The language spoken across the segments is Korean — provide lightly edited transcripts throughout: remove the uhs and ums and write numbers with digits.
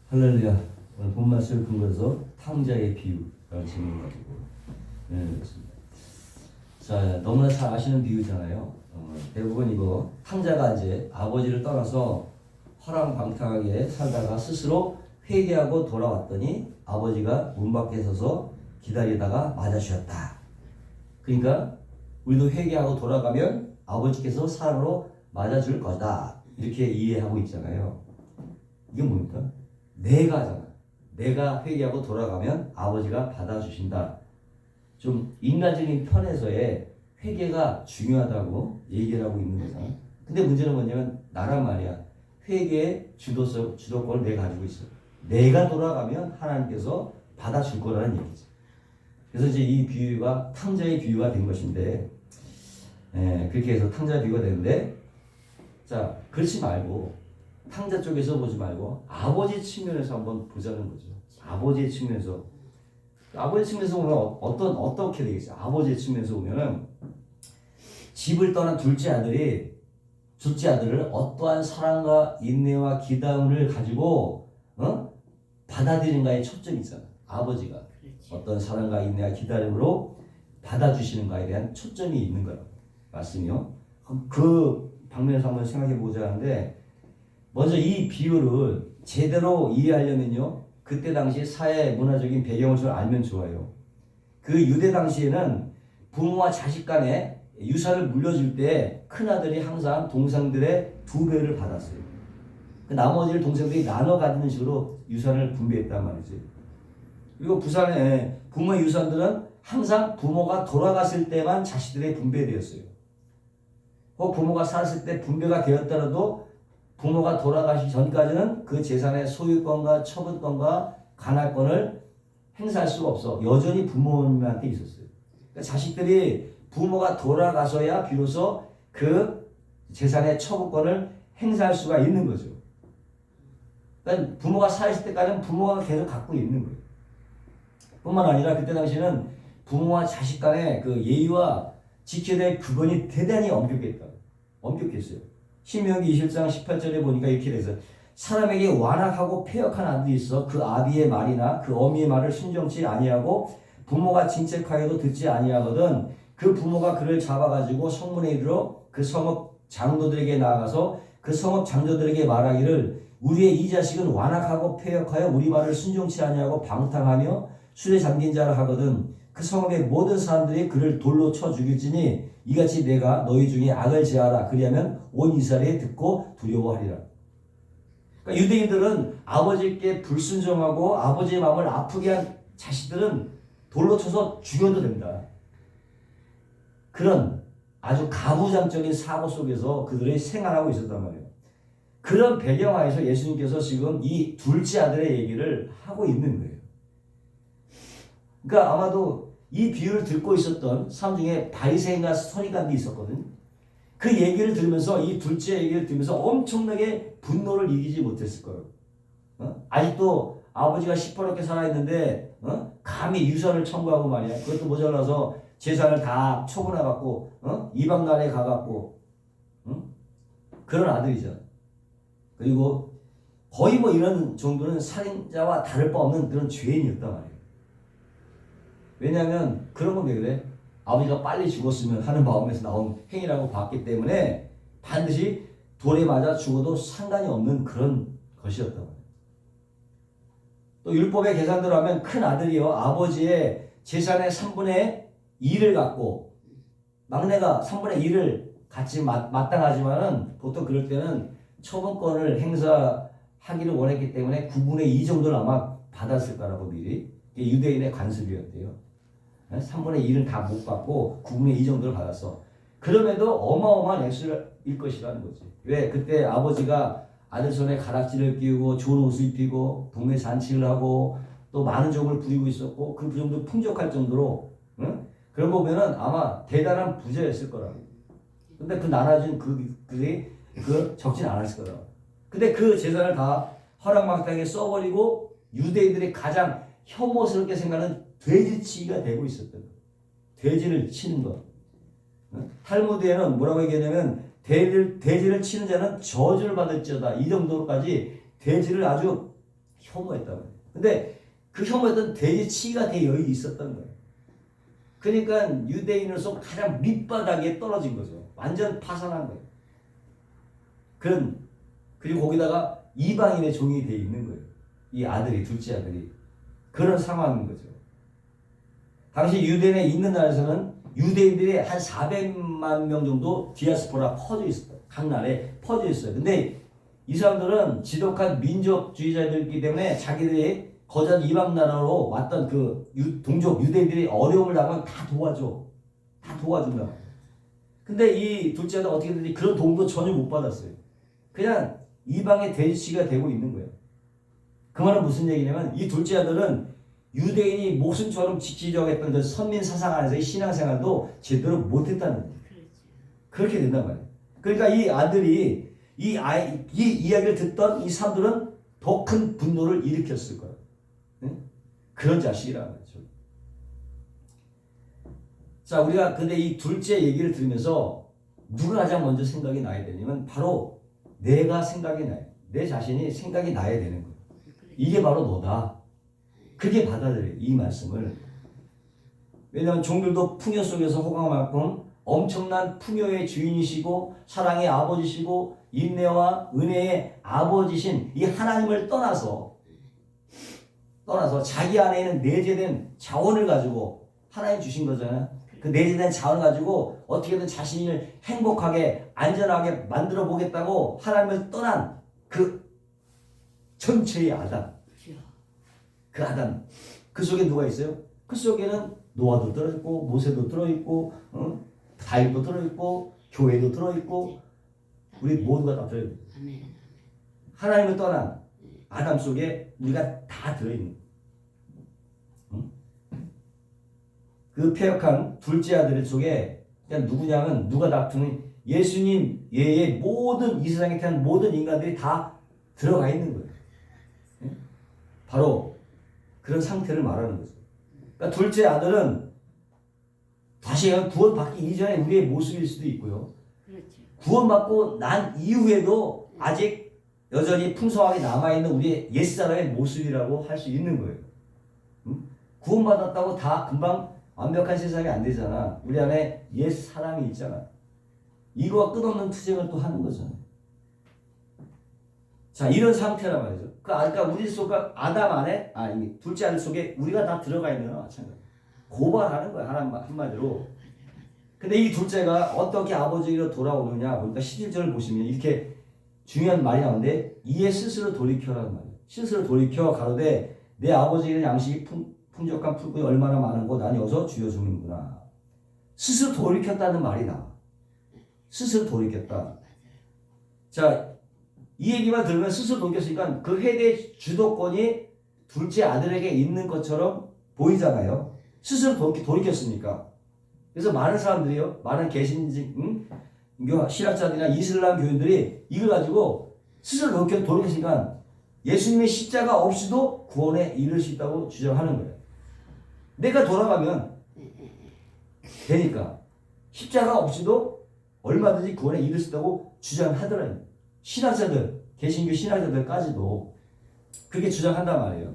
할렐루야. 오늘 본 말씀을 근거해서 탕자의 비유라는 제목을 가지고 그렇습니다. 자, 너무나 잘 아시는 비유잖아요. 대부분 이거 탕자가 이제 아버지를 떠나서 허랑방탕하게 살다가 스스로 회개하고 돌아왔더니 아버지가 문 밖에 서서 기다리다가 맞아 주셨다. 그러니까 우리도 회개하고 돌아가면 아버지께서 사랑으로 맞아줄 거다. 이렇게 이해하고 있잖아요. 이게 뭡니까? 내가 회개하고 돌아가면 아버지가 받아주신다. 좀 인간적인 편에서의 회개가 중요하다고 얘기를 하고 있는 거잖아. 근데 문제는 뭐냐면 나란 말이야. 회개의 주도권을 내가 가지고 있어. 내가 돌아가면 하나님께서 받아줄 거라는 얘기지. 그래서 이제 이 비유가 탕자의 비유가 된 것인데, 그렇게 해서 탕자 비유가 되는데, 자, 그렇지 말고 탕자 쪽에서 보지 말고 아버지 측면에서 한번 보자는 거죠. 아버지의 측면에서. 아버지 측면에서 보면 어떻게 되겠어요? 아버지의 측면에서 보면은 집을 떠난 둘째 아들을 어떠한 사랑과 인내와 기다움을 가지고 받아들이는가에 초점이 있잖아. 아버지가 그렇지. 어떤 사랑과 인내와 기다림으로 받아주시는가에 대한 초점이 있는 거예요. 말씀이요. 그 방면에서 한번 생각해 보자 하는데, 먼저 이 비유를 제대로 이해하려면요, 그때 당시 사회 문화적인 배경을 좀 알면 좋아요. 그 유대 당시에는 부모와 자식 간에 유산을 물려줄 때 큰아들이 항상 동생들의 2배를 받았어요. 그 나머지를 동생들이 나눠 가지는 식으로 유산을 분배했단 말이지. 그리고 부산에 부모의 유산들은 항상 부모가 돌아갔을 때만 자식들의 분배되었어요. 혹 부모가 살았을 때 분배가 되었더라도 부모가 돌아가시기 전까지는 그 재산의 소유권과 처분권과 관할권을 행사할 수가 없어. 여전히 부모님한테 있었어요. 그러니까 자식들이 부모가 돌아가서야 비로소 그 재산의 처분권을 행사할 수가 있는 거죠. 그러니까 부모가 살아있을 때까지는 부모가 계속 갖고 있는 거예요. 뿐만 아니라 그때 당시에는 부모와 자식 간의 그 예의와 지켜야 될 구분이 대단히 엄격했어요. 신명기 21장 18절에 보니까 이렇게 돼서 사람에게 완악하고 패역한 아들이 있어 그 아비의 말이나 그 어미의 말을 순종치 아니하고 부모가 진책하여도 듣지 아니하거든 그 부모가 그를 잡아가지고 성문에 이르러 그 성읍 장로들에게 나아가서 그 성읍 장로들에게 말하기를 우리의 이 자식은 완악하고 패역하여 우리 말을 순종치 아니하고 방탕하며 술에 잠긴 자라 하거든 그 성읍의 모든 사람들이 그를 돌로 쳐 죽일지니 이같이 내가 너희 중에 악을 제하라 그리하면 온 이스라엘이 듣고 두려워하리라. 그러니까 유대인들은 아버지께 불순종하고 아버지의 마음을 아프게 한 자식들은 돌로 쳐서 죽여도 된다. 그런 아주 가부장적인 사고 속에서 그들이 생활하고 있었단 말이에요. 그런 배경하에서 예수님께서 지금 이 둘째 아들의 얘기를 하고 있는 거예요. 그러니까 아마도 이 비유를 듣고 있었던 사람 중에 바리새인과 서기관도 있었거든. 그 얘기를 들으면서 이 둘째 얘기를 들으면서 엄청나게 분노를 이기지 못했을 거예요. 아직도 아버지가 시퍼렇게 살아있는데 감히 유산을 청구하고 말이야. 그것도 모자라서 재산을 다 처분해갖고 이방 나라에 가갖고 그런 아들이죠. 그리고 거의 뭐 이런 정도는 살인자와 다를 바 없는 그런 죄인이었단 말이에요. 왜냐하면 그런 건 왜 그래? 아버지가 빨리 죽었으면 하는 마음에서 나온 행위라고 봤기 때문에 반드시 돌에 맞아 죽어도 상관이 없는 그런 것이었단 말이에요. 또 율법의 계산대로 하면 큰 아들이요 아버지의 재산의 3분의 2를 갖고 막내가 3분의 2를 같이 마땅하지만은 보통 그럴 때는 처분권을 행사하기를 원했기 때문에 9분의 2 정도를 아마 받았을 거라고 미리 유대인의 관습이었대요. 3분의 1은 다 못 받고 9분의 2 정도를 받았어. 그럼에도 어마어마한 액수일 것이라는 거지. 왜? 그때 아버지가 아들 손에 가락지를 끼우고 좋은 옷을 입히고 동네 잔치를 하고 또 많은 종을 부리고 있었고 그 정도 풍족할 정도로 그런 거 보면은 아마 대단한 부자였을 거라고. 근데 그 나눠준 그들이 적진 않았을 거라고. 근데 그 재산을 다 허랑방탕하게 써버리고 유대인들이 가장 혐오스럽게 생각하는 돼지치기가 되고 있었던 거예요. 돼지를 치는 것. 탈무드에는 뭐라고 얘기하냐면 돼지를 치는 자는 저주를 받을지어다. 이 정도로까지 돼지를 아주 혐오했다고. 근데 그 혐오했던 돼지치기가 되어 있었던 거예요. 그러니까 유대인으로서 가장 밑바닥에 떨어진 거죠. 완전 파산한 거예요. 그리고 거기다가 이방인의 종이 되어 있는 거예요. 이 아들이, 둘째 아들이. 그런 상황인 거죠. 당시 유대인에 있는 나라에서는 유대인들이 한 400만 명 정도 디아스포라 퍼져 있어요. 각 나라에 퍼져 있어요. 근데 이 사람들은 지독한 민족주의자들이기 때문에 자기들이 거전 이방 나라로 왔던 그 동족 유대인들이 어려움을 당하면 다 도와줘. 다 도와준다. 근데 이 둘째 아들은 어떻게 됐는지 그런 도움도 전혀 못 받았어요. 그냥 이방의 돼지치기가 되고 있는 거예요. 그 말은 무슨 얘기냐면 이 둘째 아들은 유대인이 목숨처럼 지키려고 했던 그 선민 사상 안에서의 신앙생활도 제대로 못했다는 거예요. 그렇게 된단 말이에요. 그러니까 이 아들이 이 이야기를 듣던 이 사람들은 더 큰 분노를 일으켰을 거예요. 네? 그런 자식이라는 거죠. 자, 우리가 근데 이 둘째 얘기를 들으면서 누가 가장 먼저 생각이 나야 되냐면 바로 내가 생각이 나요. 내 자신이 생각이 나야 되는 거예요. 이게 바로 너다. 그게 받아들여요. 이 말씀을. 왜냐하면 종들도 풍요 속에서 호강만큼 엄청난 풍요의 주인이시고 사랑의 아버지시고 인내와 은혜의 아버지신 이 하나님을 떠나서 자기 안에 있는 내재된 자원을 가지고 하나님 주신 거잖아요. 그 내재된 자원을 가지고 어떻게든 자신을 행복하게 안전하게 만들어 보겠다고 하나님을 떠난 그 전체의 아담. 그 아담. 그 속에 누가 있어요? 그 속에는 노아도 들어있고 모세도 들어있고 다윗도 들어있고 교회도 들어있고 우리 모두가 다 들어있고 하나님을 떠난 아담 속에 우리가 다 들어있는 그 패역한 둘째 아들 속에 그냥 누구냐면 누가 다투는 예수님 외에 모든 이 세상에 태어난 모든 인간들이 다 들어가 있는 거예요. 바로 그런 상태를 말하는 거죠. 그러니까 둘째 아들은 다시 구원받기 이전에 우리의 모습일 수도 있고요. 구원받고 난 이후에도 아직 여전히 풍성하게 남아있는 우리의 옛사람의 모습이라고 할 수 있는 거예요. 구원받았다고 다 금방 완벽한 세상이 안 되잖아. 우리 안에 옛사람이 있잖아. 이거와 끝없는 투쟁을 또 하는 거잖아요. 자, 이런 상태란 말이죠. 그러니까 우리 속 아담 안에, 이 둘째 아들 속에 우리가 다 들어가 있는 거나 마찬가지. 고발하는 거야, 한마디로. 근데 이 둘째가 어떻게 아버지로 돌아오느냐 보니까 11절을 보시면 이렇게 중요한 말이 나오는데 이에 스스로 돌이켜라는 말이에요. 스스로 돌이켜 가로되 내 아버지에게는 양식이 풍족한 풀꾼이 얼마나 많은고 난 여기서 주여 주는구나. 스스로 돌이켰다는 말이 나와. 스스로 돌이켰다. 자, 이 얘기만 들으면 스스로 돌이켰으니까 그 회대의 주도권이 둘째 아들에게 있는 것처럼 보이잖아요. 스스로 돌이켰으니까. 그래서 많은 사람들이요, 많은 개신지, 신학자들이나 이슬람 교인들이 이걸 가지고 스스로 돌이켰으니까 예수님의 십자가 없이도 구원에 이를 수 있다고 주장하는 거예요. 내가 돌아가면 되니까 십자가 없이도 얼마든지 구원에 이를 수 있다고 주장하더라고요. 신학자들, 개신교 신학자들까지도 그렇게 주장한단 말이에요.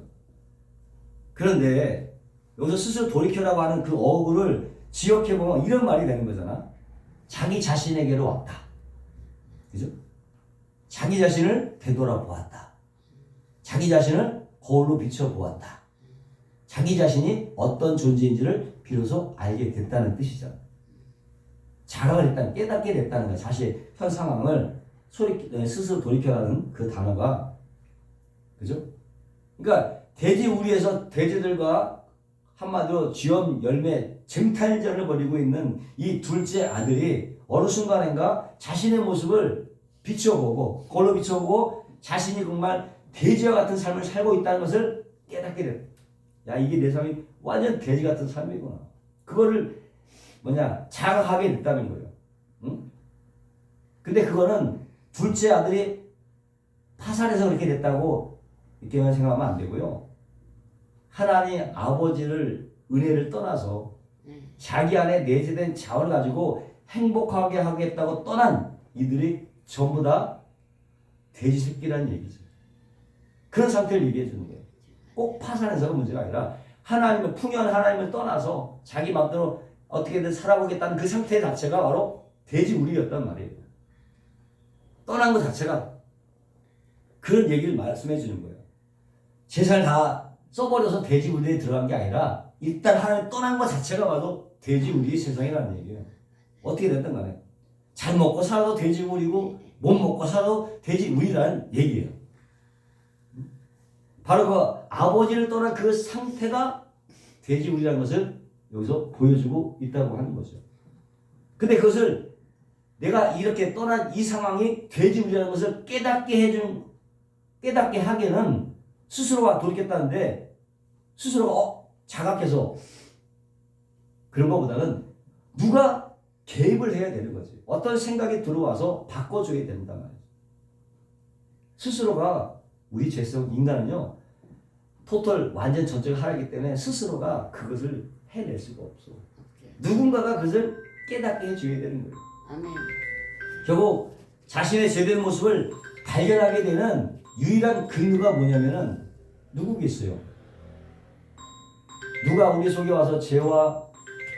그런데 여기서 스스로 돌이켜라고 하는 그 어구를 지역해보면 이런 말이 되는 거잖아. 자기 자신에게로 왔다. 그죠? 자기 자신을 되돌아보았다. 자기 자신을 거울로 비춰보았다. 자기 자신이 어떤 존재인지를 비로소 알게 됐다는 뜻이잖아. 자각을 했다는, 깨닫게 됐다는 거야. 자신의 현 상황을 스스로 돌이켜라는 그 단어가. 그죠? 그러니까 돼지 우리에서 돼지들과 한마디로 쥐엄 열매 쟁탈전을 벌이고 있는 이 둘째 아들이 어느 순간인가 자신의 모습을 비춰보고 거울로 비춰보고 자신이 정말 돼지와 같은 삶을 살고 있다는 것을 깨닫게 됐다. 야, 이게 내 삶이 완전 돼지 같은 삶이구나. 그거를 자각하게 됐다는 거예요. 응? 근데 그거는 둘째 아들이 파산해서 그렇게 됐다고 이렇게만 생각하면 안 되고요. 하나님 아버지를 은혜를 떠나서 자기 안에 내재된 자원을 가지고 행복하게 하겠다고 떠난 이들이 전부 다 돼지 새끼라는 얘기죠. 그런 상태를 얘기해 주는 거예요. 꼭 파산해서가 문제가 아니라 하나님을 풍요한 하나님을 떠나서 자기 마음대로 어떻게든 살아보겠다는 그 상태 자체가 바로 돼지우리였단 말이에요. 떠난 것 자체가 그런 얘기를 말씀해 주는 거예요. 재산을 다 써버려서 돼지우리에 들어간 게 아니라 일단 하나님 떠난 것 자체가 바로 돼지우리의 세상이라는 얘기예요. 어떻게 됐든 간에 잘 먹고 살아도 돼지우리고 못 먹고 살아도 돼지우리라는 얘기예요. 바로 그 아버지를 떠난 그 상태가 돼지우리라는 것을 여기서 보여주고 있다고 하는 거죠. 근데 그것을 내가 이렇게 떠난 이 상황이 돼지우리라는 것을 깨닫게 하기에는 스스로가 돌이켰다는데 스스로가 자각해서 그런 것보다는 누가 개입을 해야 되는 거지. 어떤 생각이 들어와서 바꿔줘야 된단 말이죠. 스스로가 우리 죄성 인간은요. 토탈 완전 전적인 하나이기 때문에 스스로가 그것을 해낼 수가 없어. 누군가가 그것을 깨닫게 해줘야 되는 거예요. 아멘. 결국 자신의 제대된 모습을 발견하게 되는 유일한 근거가 뭐냐면은 누구겠어요? 누가 우리 속에 와서 죄와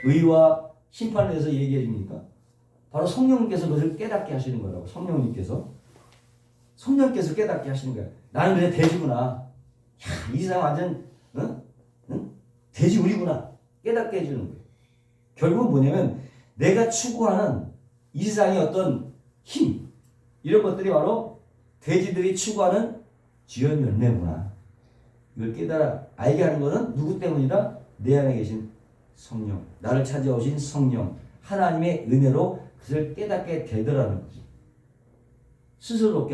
의와 심판에 대해서 얘기해 줍니까? 바로 성령님께서 그것을 깨닫게 하시는 거라고. 성령님께서 깨닫게 하시는 거야. 나는 그래 돼지구나. 야, 이 사람 완전 돼지우리구나. 깨닫게 해주는 거예요. 결국은 뭐냐면 내가 추구하는 이 세상의 어떤 힘 이런 것들이 바로 돼지들이 추구하는 지연 열매구나. 이걸 깨달아 알게 하는 것은 누구 때문이다? 내 안에 계신 성령, 나를 찾아오신 성령, 하나님의 은혜로 그것을 깨닫게 되더라는 거죠. 스스로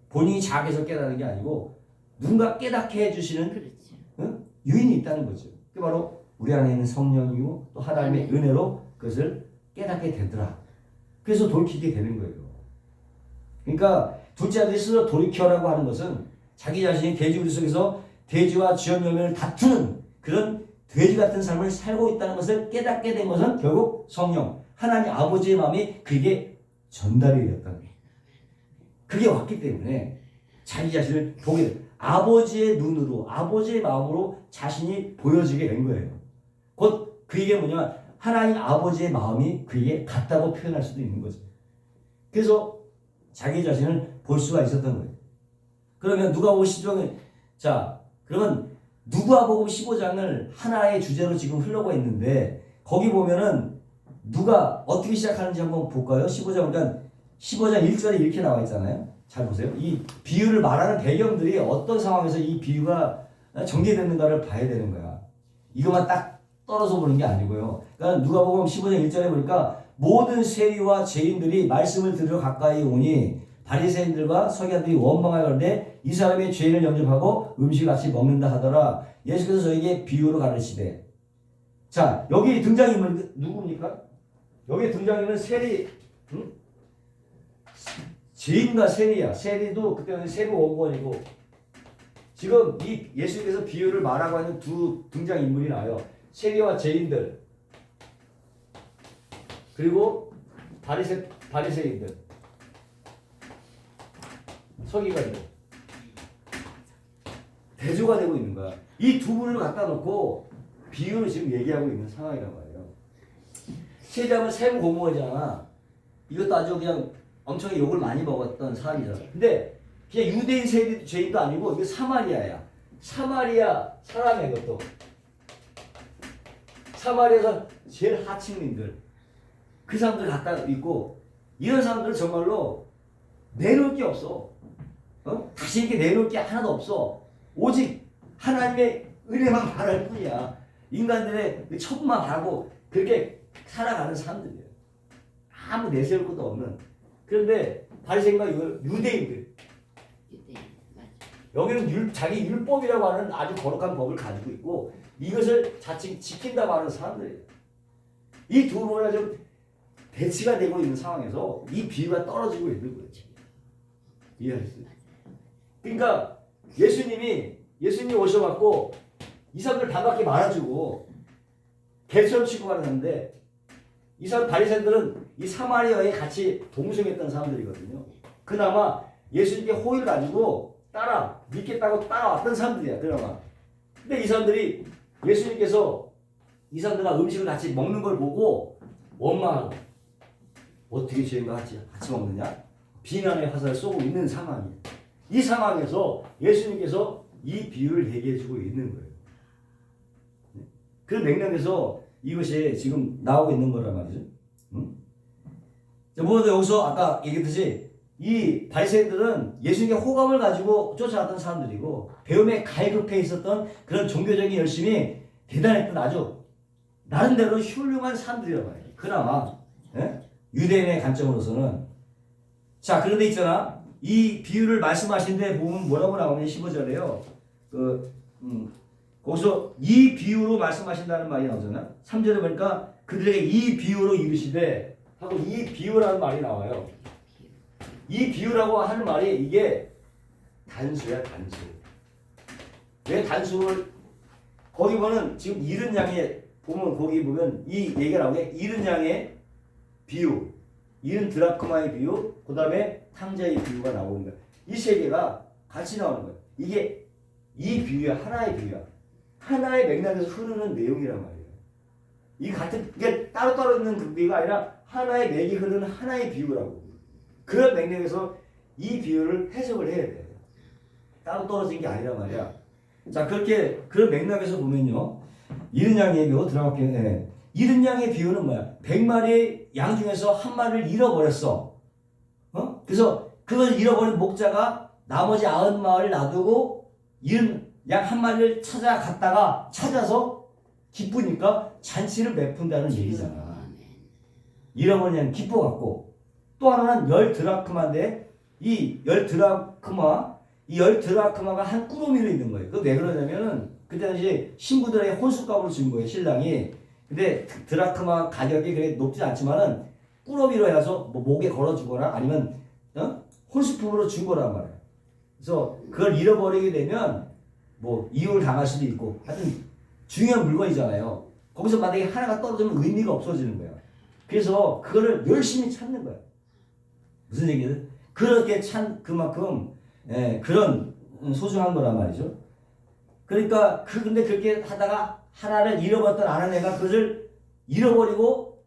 본인이 자기에서 깨닫는 게 아니고 누군가 깨닫게 해주시는 유인이 있다는 거죠. 그게 바로 우리 안에 있는 성령이고 또 하나님의 은혜로 그것을 깨닫게 되더라. 그래서 돌이키게 되는 거예요. 그러니까 둘째 아들이 스스로 돌이켜라고 하는 것은 자기 자신이 돼지우리 속에서 돼지와 지연 열매를 다투는 그런 돼지 같은 삶을 살고 있다는 것을 깨닫게 된 것은 결국 성령, 하나님 아버지의 마음이 그게 전달이 되었다는 거예요. 그게 왔기 때문에 자기 자신을 보게 돼요. 아버지의 눈으로, 아버지의 마음으로 자신이 보여지게 된 거예요. 곧 그게 뭐냐면 하나님 아버지의 마음이 그게 같다고 표현할 수도 있는 거죠. 그래서 자기 자신을 볼 수가 있었던 거예요. 그러면 누가복음 15장에 그러면 누가복음 15장을 하나의 주제로 지금 흘러가 있는데 거기 보면은 누가 어떻게 시작하는지 한번 볼까요? 15장 그러니까 15장 1절에 이렇게 나와 있잖아요. 잘 보세요. 이 비유를 말하는 배경들이 어떤 상황에서 이 비유가 전개되는가를 봐야 되는 거야. 이것만 딱 떨어져 보는 게 아니고요. 그러니까 누가복음 15장 1절에 보니까 모든 세리와 죄인들이 말씀을 들으러 가까이 오니 바리새인들과 서기관들이 원망하여 그러는데 이 사람의 죄인을 영접하고 음식을 같이 먹는다 하더라. 예수께서 저에게 비유로 가르치되. 자, 여기 등장인물 누굽니까? 여기 등장인물은 세리, 죄인과 세리야. 세리도 그때는 세부 원본이고 지금 이 예수님께서 비유를 말하고 있는 두 등장인물이 나와요. 세리와 죄인들 그리고 바리새인들 서기관들 대조가 되고 있는 거야. 이 두 분을 갖다 놓고 비유를 지금 얘기하고 있는 상황이란 말이에요. 세리하면 세부 공무원이잖아. 이것도 아주 그냥 엄청 욕을 많이 먹었던 사람이잖아. 근데 그냥 유대인 세리 죄인도 아니고 이게 사마리아야. 사마리아 사람이야 이것도. 사마리아에서 제일 하층민들 그 사람들 갖다 있고 이런 사람들은 정말로 내놓을 게 없어. 자신에게 내놓을 게 하나도 없어. 오직 하나님의 은혜만 바랄 뿐이야. 인간들의 처분만 바라고 그렇게 살아가는 사람들이에요. 아무 내세울 것도 없는. 그런데 바리새인과 유대인들 여기는 자기 율법이라고 하는 아주 거룩한 법을 가지고 있고 이것을 자칫 지킨다고 하는 사람들이에요. 이 두 분이 좀 대치가 되고 있는 상황에서 이 비유가 떨어지고 있는 거예요. 이해하셨어요? 그러니까 예수님이 오셔갖고 이 사람들 반갑게 말아주고 개처럼 취급하는데 이 사람 바리새인들은 이 사마리아에 같이 동승했던 사람들이거든요. 그나마 예수님께 호의를 가지고 믿겠다고 따라왔던 사람들이야. 그나마. 근데 이 사람들이 예수님께서 이 사람들과 음식을 같이 먹는 걸 보고 원망하고 어떻게 죄인과 같이 먹느냐? 비난의 화살을 쏘고 있는 상황이에요. 이 상황에서 예수님께서 이 비유를 얘기해주고 있는 거예요. 그 맥락에서 이것이 지금 나오고 있는 거란 말이죠. 응? 무엇도 여기서 아까 얘기했듯이 이 바리새인들은 예수님께 호감을 가지고 쫓아왔던 사람들이고 배움에 갈급해 있었던 그런 종교적인 열심이 대단했던 아주 나름대로 훌륭한 사람들이란 말이에요. 그나마 유대인의 관점으로서는. 자, 그런데 있잖아. 이 비유를 말씀하신 데 보면 뭐라고 나오냐면 15절에요. 거기서 이 비유로 말씀하신다는 말이 나오잖아. 3절에 보니까 그들에게 이 비유로 이르시되 하고 이 비유라는 말이 나와요. 이 비유라고 하는 말이 이게 단수야, 단수. 왜 단수를 거기 보면 지금 잃은 양의 보면 거기 보면 이 얘기가 나오게 잃은 양의 비유, 잃은 드라크마의 비유, 그 다음에 탕자의 비유가 나오는 거야. 이 세 개가 같이 나오는 거야. 이게 이 비유야, 하나의 비유야. 하나의 맥락에서 흐르는 내용이란 말이에요. 이 같은 이게 따로따로 있는 그 비유가 아니라 하나의 맥이 흐르는 하나의 비유라고. 그런 맥락에서 이 비유를 해석을 해야 돼. 따로 떨어진 게 아니란 말이야. 자, 그렇게 그런 맥락에서 보면요. 잃은 양의 비유 들어갈게요. 잃은 양의 비유는 뭐야? 100마리 양 중에서 한 마리를 잃어버렸어. 그래서 그걸 잃어버린 목자가 나머지 90마리를 놔두고 잃은 양 한 마리를 찾아갔다가 찾아서 기쁘니까 잔치를 베푼다는 얘기잖아. 잃어버린 양 기뻐갖고. 또 하나는 10드라크마인데 이 10드라크마가 한 꾸러미로 있는 거예요. 그 왜 그러냐면은 그때 당시 신부들의 혼수값으로 준 거예요, 신랑이. 근데 드라크마 가격이 그래 높지 않지만은 꾸러미로 해서 뭐 목에 걸어주거나 아니면 혼수품으로 준 거란 말이에요. 그래서 그걸 잃어버리게 되면 뭐 이혼을 당할 수도 있고 하여튼 중요한 물건이잖아요. 거기서 만약에 하나가 떨어지면 의미가 없어지는 거야. 그래서 그거를 열심히 찾는 거야. 무슨 얘기든 그렇게 찬 그만큼 그런 소중한 거란 말이죠. 그러니까 근데 그렇게 하다가 하나를 잃어버렸던 아는 애가 그것을 잃어버리고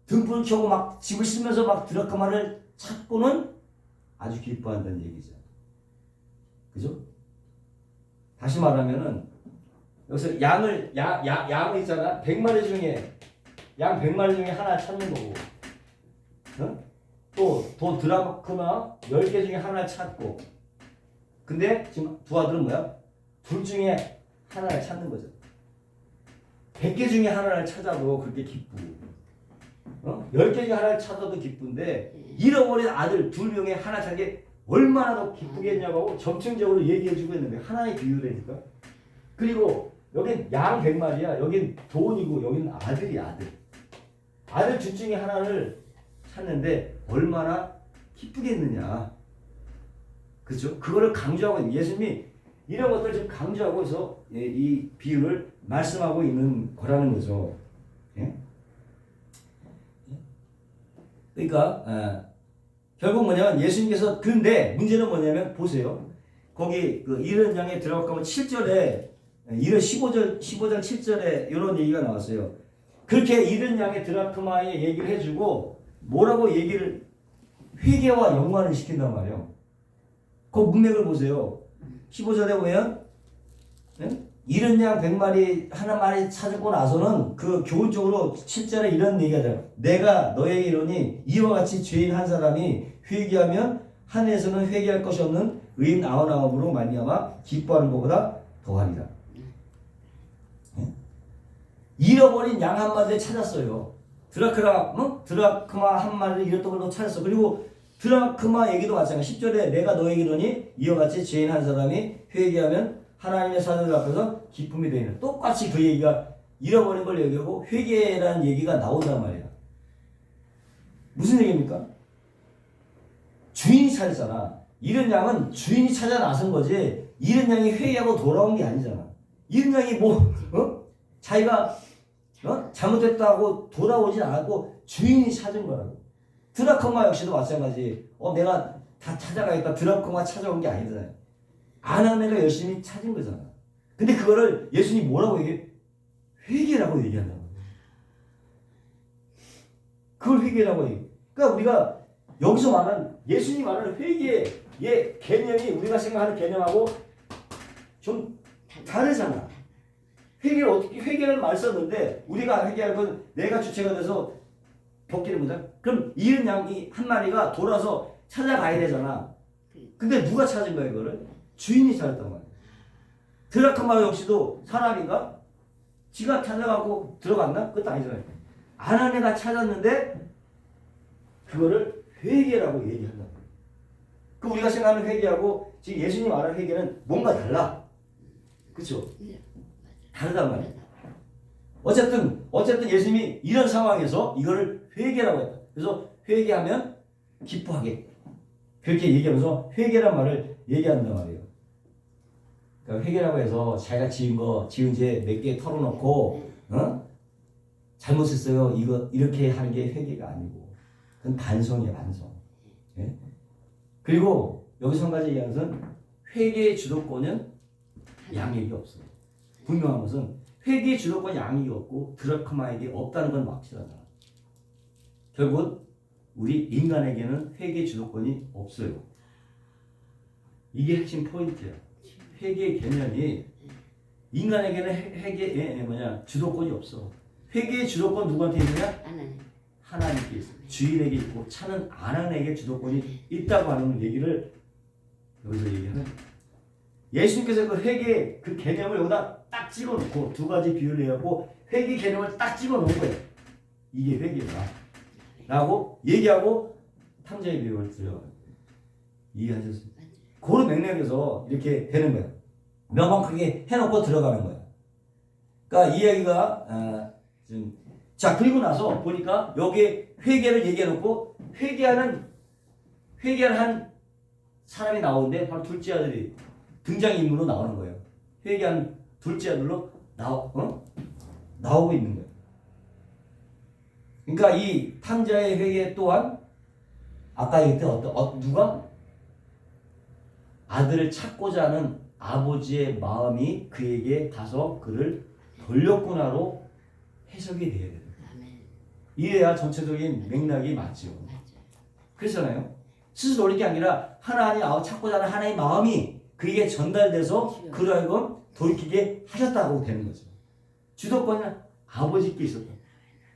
등불을 켜고 막 집을 쓰면서 막 드라크마를 찾고는 아주 기뻐한다는 얘기죠. 그죠? 다시 말하면은 여기서 양을 있잖아. 100마리 중에 양 100마리 중에 하나 찾는 거고. 또 드라크마 10개 중에 하나를 찾고. 근데 지금 두 아들은 뭐야? 둘 중에 하나를 찾는 거죠. 100개 중에 하나를 찾아도 그렇게 기쁘고 10개 중에 하나를 찾아도 기쁜데 잃어버린 아들 2명에 하나 찾는 게 얼마나 더 기쁘겠냐고 점층적으로 얘기해주고 있는 거예요. 하나의 비유라니까. 그리고 여긴 양 100마리야. 여긴 돈이고 여기는 아들이야. 아들 둘 중에 하나를 찾는데 얼마나 기쁘겠느냐. 그렇죠? 그거를 강조하고 있는 예수님이 이런 것들을 지금 강조하고 있어 이 비유를 말씀하고 있는 거라는 거죠. 예? 그러니까 결국 뭐냐면 예수님께서 근데 문제는 뭐냐면 보세요. 거기 그 잃은 양에 들어가면 7절에 잃은 15장 7절에 이런 얘기가 나왔어요. 그렇게 잃은 양의 드라크마의 얘기를 해주고 뭐라고 얘기를 회개와 연관을 시킨단 말이에요. 그 문맥을 보세요. 15절에 보면 잃은 양 100마리 하나마리 찾고 나서는 그 교훈적으로 7절에 이런 얘기가 돼요. 내가 너에게 이르노니 이와 같이 죄인 한 사람이 회개하면 하늘에서는 회개할 것이 없는 의인 99으로 말미암아 기뻐하는 것보다 더하리라. 잃어버린 양 한 마리를 찾았어요. 드라크마 한 마리를 잃었던 걸 찾았어. 그리고 드라크마 얘기도 마찬가지. 10절에 내가 너에게 이르노니 이와 같이 죄인 한 사람이 회개하면 하나님의 사자들 앞에서 기쁨이 되는. 똑같이 그 얘기가 잃어버린 걸 얘기하고 회개라는 얘기가 나온단 말이야. 무슨 얘기입니까? 주인이 찾았잖아. 잃은 양은 주인이 찾아 나선 거지 잃은 양이 회개하고 돌아온 게 아니잖아. 잃은 양이 자기가 잘못했다고 돌아오진 않았고 주인이 찾은 거라고. 드라크마 역시도 마찬가지. 내가 다 찾아가겠다. 드라크마 찾아온 게 아니잖아요. 안 한 애가 열심히 찾은 거잖아. 근데 그거를 예수님이 뭐라고 얘기해? 회개라고 얘기한다고. 그걸 회개라고 얘기해. 그러니까 우리가 여기서 말하는 예수님이 말하는 회개의 개념이 우리가 생각하는 개념하고 좀 다르잖아. 회개를 말 썼는데 우리가 회개할 건 내가 주체가 돼서 벗기는 거잖아. 그럼 이은 양이 한 마리가 돌아서 찾아가야 되잖아. 근데 누가 찾은 거야 이거를? 주인이 찾았단 말이야. 드라크마 역시도 사람인가? 지가 찾아가고 들어갔나? 그것도 아니잖아요. 안 한 애가 찾았는데 그거를 회개라고 얘기한다. 그 우리가 생각하는 회개하고 지금 예수님 말하는 회개는 뭔가 달라. 그렇죠? 다르단 말이야. 어쨌든 예수님이 이런 상황에서 이거를 회개라고 했다. 그래서 회개하면 기뻐하게. 그렇게 얘기하면서 회개란 말을 얘기한단 말이에요. 그러니까 회개라고 해서 자기가 지은 죄 몇 개 털어놓고, 잘못했어요. 이렇게 하는 게 회개가 아니고, 그건 반성이야, 반성. 예? 그리고 여기서 한 가지 얘기하는 것은 회개의 주도권은 양에게 없어요. 분명한 것은 회개의 주도권이 양에게 없고 드라크마에게 없다는 건 확실하잖아. 결국 우리 인간에게는 회개의 주도권이 없어요. 이게 핵심 포인트야. 회개의 개념이 인간에게는 회개의 주도권이 없어. 회개의 주도권 누구한테 있느냐? 하나님께 있어. 주인에게 있고 차는 아난에게 주도권이 있다고 하는 얘기를 여기서 얘기하는 거예요. 예수님께서 그 회개 그 개념을 여기다 딱 찍어놓고 두 가지 비유를 해갖고 회개 개념을 딱 찍어놓은 거예요. 이게 회개다 라고 얘기하고 탕자의 비유를 들어요. 이해하셨습니까? 그런 맥락에서 이렇게 되는 거예요. 명확하게 해놓고 들어가는 거예요. 그러니까 이 이야기가 자 그리고 나서 보니까 여기 회개를 얘기해놓고 회개하는 한 사람이 나오는데 바로 둘째 아들이 등장인물로 나오는 거예요. 회개한 둘째 아들로 나오고 있는 거예요. 그러니까 이 탕자의 회개 또한 아까 얘기했던 누가? 아들을 찾고자 하는 아버지의 마음이 그에게 가서 그를 돌렸구나로 해석이 돼야 돼요. 이래야 전체적인 맥락이 맞죠. 그렇잖아요. 스스로 돌릴 게 아니라 하나님 찾고자 하는 하나님의 마음이 그에게 전달돼서 그를 하여금 돌이키게 하셨다고 되는 거죠. 주도권은 아버지께 있었다.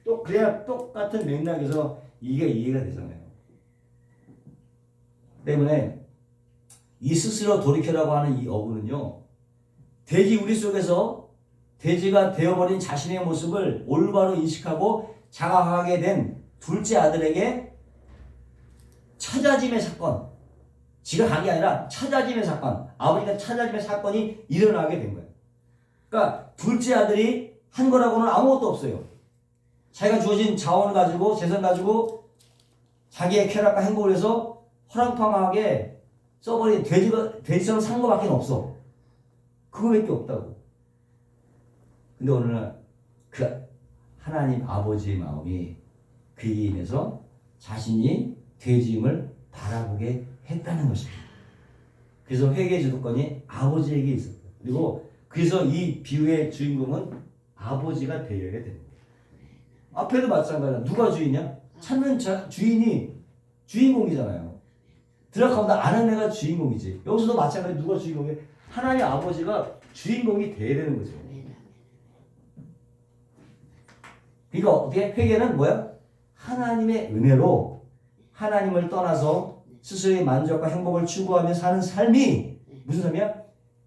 또 그래야 똑같은 맥락에서 이게 이해가 되잖아요. 때문에 이 스스로 돌이켜라고 하는 이 어부는요. 돼지 우리 속에서 돼지가 되어버린 자신의 모습을 올바로 인식하고 자각하게 된 둘째 아들에게 찾아짐의 사건, 지가 간 게 아니라 찾아짐의 사건, 아버지가 찾아짐의 사건이 일어나게 된 거예요. 그러니까 둘째 아들이 한 거라고는 아무것도 없어요. 자기가 주어진 자원을 가지고 재산 가지고 자기의 쾌락과 행복을 해서 허랑방황하게 써버린 돼지처럼 산 거밖에 없어. 그거밖에 없다고. 근데 오늘날 그 하나님 아버지의 마음이 그에게 인해서 자신이 돼지임을 바라보게 했다는 것입니다. 그래서 회개 주도권이 아버지에게 있었다. 그리고 그래서 이 비유의 주인공은 아버지가 되어야 됩니다. 앞에도 마찬가지야. 누가 주인이야? 찾는 주인이 주인공이잖아요. 드라카보다 아는 애가 주인공이지. 여기서도 마찬가지로 누가 주인공이야? 하나님 아버지가 주인공이 되어야 되는 거죠. 그러니까 어떻게 회개는 뭐야? 하나님의 은혜로 하나님을 떠나서 스스로의 만족과 행복을 추구하며 사는 삶이 무슨 삶이야?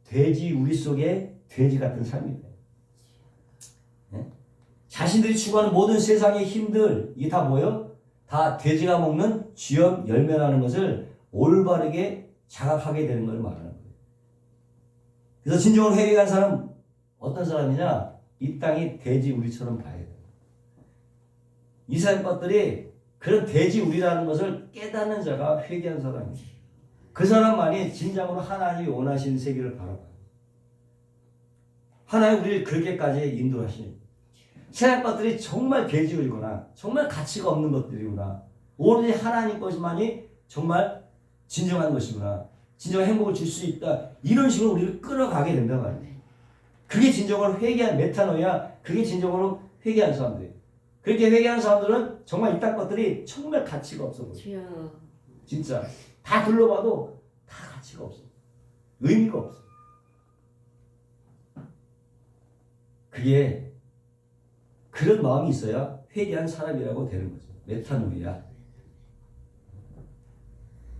돼지 우리 속에 돼지 같은 삶이다. 네? 자신들이 추구하는 모든 세상의 힘들 이게 다 뭐예요? 다 돼지가 먹는 쥐염 열매라는 것을 올바르게 자각하게 되는 걸 말하는 거예요. 그래서 진정으로 회개한 사람은 어떤 사람이냐? 이 땅이 돼지 우리처럼 봐야 돼요. 이스라엘 것들이 그런 돼지 우리라는 것을 깨닫는 자가 회개한 사람이에요. 그 사람만이 진정으로 하나님이 원하시는 세계를 바라봐요. 하나님 우리를 그렇게까지 인도하시는 세상 것들이 정말 돼지우리거나 정말 가치가 없는 것들이구나. 오로지 하나님 것만이 정말 진정한 것이구나. 진정한 행복을 줄 수 있다. 이런 식으로 우리를 끌어가게 된단 말이에요. 그게 진정으로 회개한 메타노야. 그게 진정으로 회개한 사람들이에요. 그렇게 회개하는 사람들은 정말 이딴 것들이 정말 가치가 없어 보여요. 진짜 다 둘러봐도 다 가치가 없어. 의미가 없어. 그게 그런 마음이 있어야 회개한 사람이라고 되는 거죠. 메타노이야.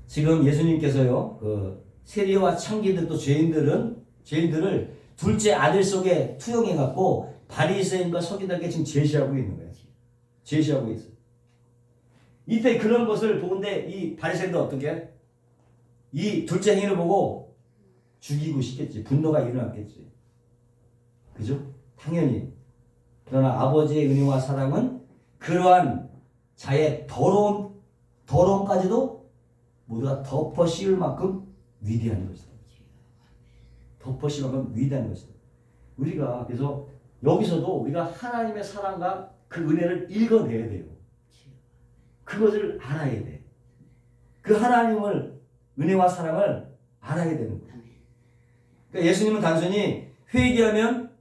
지금 예수님께서요, 그 세리와 창기들 또 죄인들을 둘째 아들 속에 투영해 갖고 바리새인과 서기관에게 지금 제시하고 있는 거예요. 제시하고 있어요. 이때 그런 것을 보는데 이 바리새인도 어떻게? 이 둘째 행위를 보고 죽이고 싶겠지. 분노가 일어났겠지. 그죠? 당연히. 그러나 아버지의 은혜와 사랑은 그러한 자의 더러움까지도 모두가 덮어 씌울 만큼 위대한 것이다. 덮어 씌울 만큼 위대한 것이다. 우리가 그래서 여기서도 우리가 하나님의 사랑과 그 은혜를 읽어내야 돼요. 그것을 알아야 돼. 그 하나님을 은혜와 사랑을 알아야 되는 거예요. 그러니까 예수님은 단순히 회개하면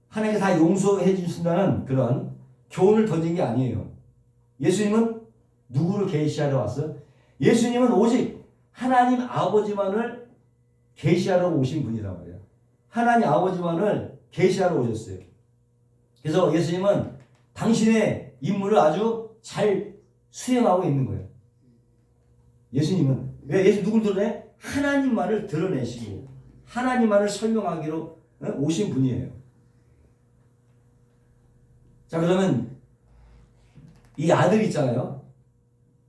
하나님께 다 용서해 주신다는 그런 교훈을 던진 게 아니에요. 예수님은 누구를 계시하러 왔어요? 예수님은 오직 하나님 아버지만을 계시하러 오신 분이란 말이에요. 하나님 아버지만을 계시하러 오셨어요. 그래서 예수님은 당신의 임무를 아주 잘 수행하고 있는 거예요. 예수님은 왜 예수 누굴 드러내? 하나님만을 드러내시고 하나님만을 설명하기로 오신 분이에요. 자, 그러면 이 아들 있잖아요.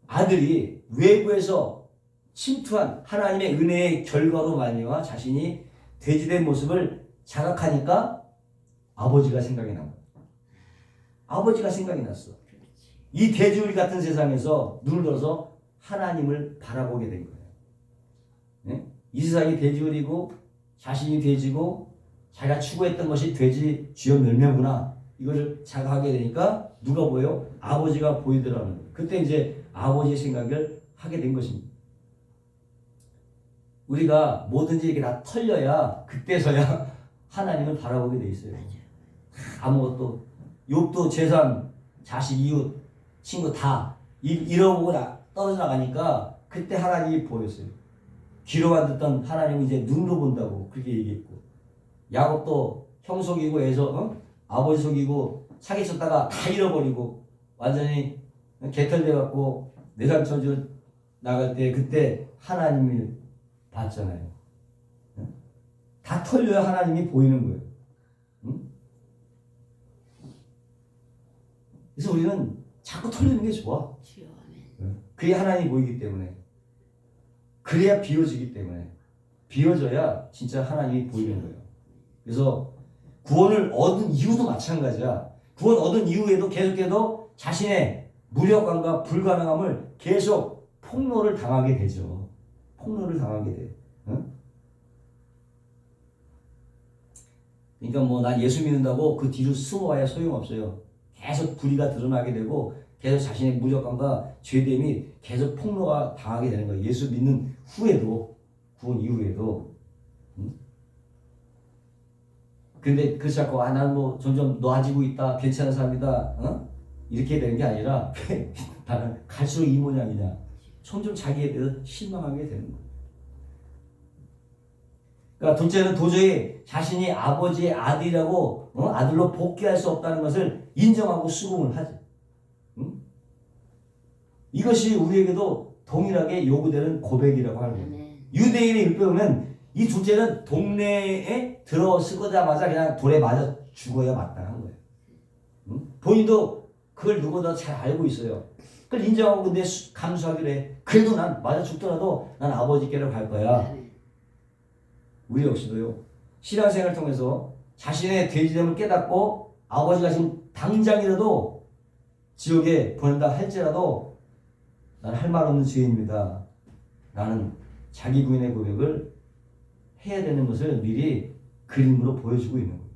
아들이 외부에서 침투한 하나님의 은혜의 결과로 말미암아 자신이 돼지된 모습을 자각하니까 아버지가 생각이 난 거예요. 아버지가 생각이 났어. 이 돼지우리 같은 세상에서 눈을 들어서 하나님을 바라보게 된 거예요. 네? 이 세상이 돼지우리고 자신이 돼지고 자기가 추구했던 것이 돼지 쥐어 열매구나. 이걸 자각하게 되니까 누가 보여요? 아버지가 보이더라는 거예요. 그때 이제 아버지의 생각을 하게 된 것입니다. 우리가 뭐든지 이렇게 다 털려야 그때서야 하나님을 바라보게 돼 있어요. 아무것도 욥도 재산, 자식, 이웃, 친구 다 잃어보고 떨어져 나가니까 그때 하나님이 보였어요. 귀로만 듣던 하나님은 이제 눈으로 본다고 그렇게 얘기했고, 야곱도 형 속이고 애서 아버지 속이고 사기쳤다가 다 잃어버리고 완전히 개털돼갖고 내산처지로 나갈 때 그때 하나님을 봤잖아요. 다 털려야 하나님이 보이는 거예요. 그래서 우리는 자꾸 털리는 게 좋아. 그게 하나님이 보이기 때문에. 그래야 비워지기 때문에. 비워져야 진짜 하나님이 보이는 거예요. 그래서 구원을 얻은 이유도 마찬가지야. 구원 얻은 이후에도 계속해도 자신의 무력감과 불가능함을 계속 폭로를 당하게 되죠. 폭로를 당하게 돼. 응? 그러니까 뭐 난 예수 믿는다고 그 뒤로 숨어봐야 소용없어요. 계속 불의가 드러나게 되고 계속 자신의 무력감과 죄됨이 계속 폭로가 당하게 되는 거예요. 예수 믿는 후에도, 구원 이후에도. 근데 그렇지 않고 나는 뭐 점점 놓아지고 있다, 괜찮은 사람이다, 이렇게 되는 게 아니라 나는 갈수록 이 모양이냐, 점점 자기에 대해서 실망하게 되는 거예요. 그러니까 둘째는 도저히 자신이 아버지의 아들이라고 아들로 복귀할 수 없다는 것을 인정하고 수긍을 하지. 이것이 우리에게도 동일하게 요구되는 고백이라고 하는 거예요. 유대인의 율법에 보면 이 둘째는 동네에 들어서자마자 그냥 돌에 맞아 죽어야 마땅한 거예요. 본인도 그걸 누구보다 잘 알고 있어요. 그걸 인정하고 근데 감수하기로 해. 그래도 난 맞아 죽더라도 난 아버지께로 갈 거야. 우리 역시도요. 신앙생활을 통해서 자신의 돼지됨을 깨닫고 아버지가 지금 당장이라도 지옥에 보낸다 할지라도 나는 할 말 없는 죄인입니다. 나는 자기 부인의 고백을 해야 되는 것을 미리 그림으로 보여주고 있는 거예요.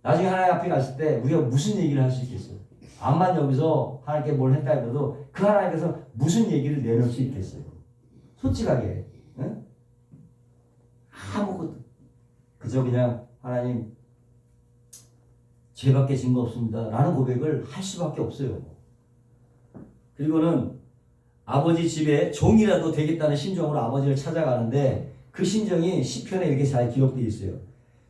나중에 하나님 앞에 갔을 때 우리가 무슨 얘기를 할 수 있겠어요? 암만 여기서 하나님께 뭘 했다 해도 그 하나님께서 무슨 얘기를 내놓을 수 있겠어요? 솔직하게. 응? 아무것도 그저 그냥 하나님 죄밖에 진 거 없습니다 라는 고백을 할 수밖에 없어요. 그리고는 아버지 집에 종이라도 되겠다는 심정으로 아버지를 찾아가는데 그 심정이 시편에 이렇게 잘 기록되어 있어요.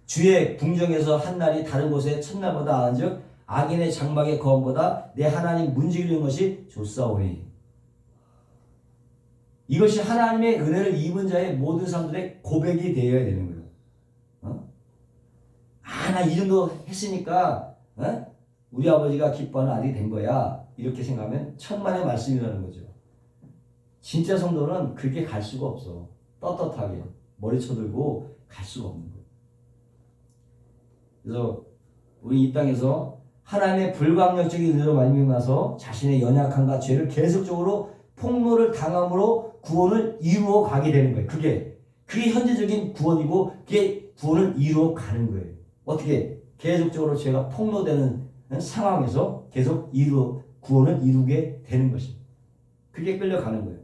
주의 궁정에서 한날이 다른 곳에 첫날보다 나은즉 악인의 장막의 거함보다 내 하나님 문지기는 것이 좋사오니. 이것이 하나님의 은혜를 입은 자의 모든 사람들의 고백이 되어야 되는 거예요. 나 이 정도 했으니까 우리 아버지가 기뻐하는 아들이 된 거야. 이렇게 생각하면 천만의 말씀이라는 거죠. 진짜 성도는 그렇게 갈 수가 없어. 떳떳하게 머리 쳐들고 갈 수가 없는 거예요. 그래서 우리 이 땅에서 하나님의 불강력적인 은혜로 말미암아서 자신의 연약함과 죄를 계속적으로 폭로를 당함으로 구원을 이루어 가게 되는 거예요. 그게 현재적인 구원이고 그게 구원을 이루어 가는 거예요. 어떻게? 계속적으로 죄가 폭로되는 상황에서 계속 구원을 이루게 되는 것입니다. 그게 끌려가는 거예요.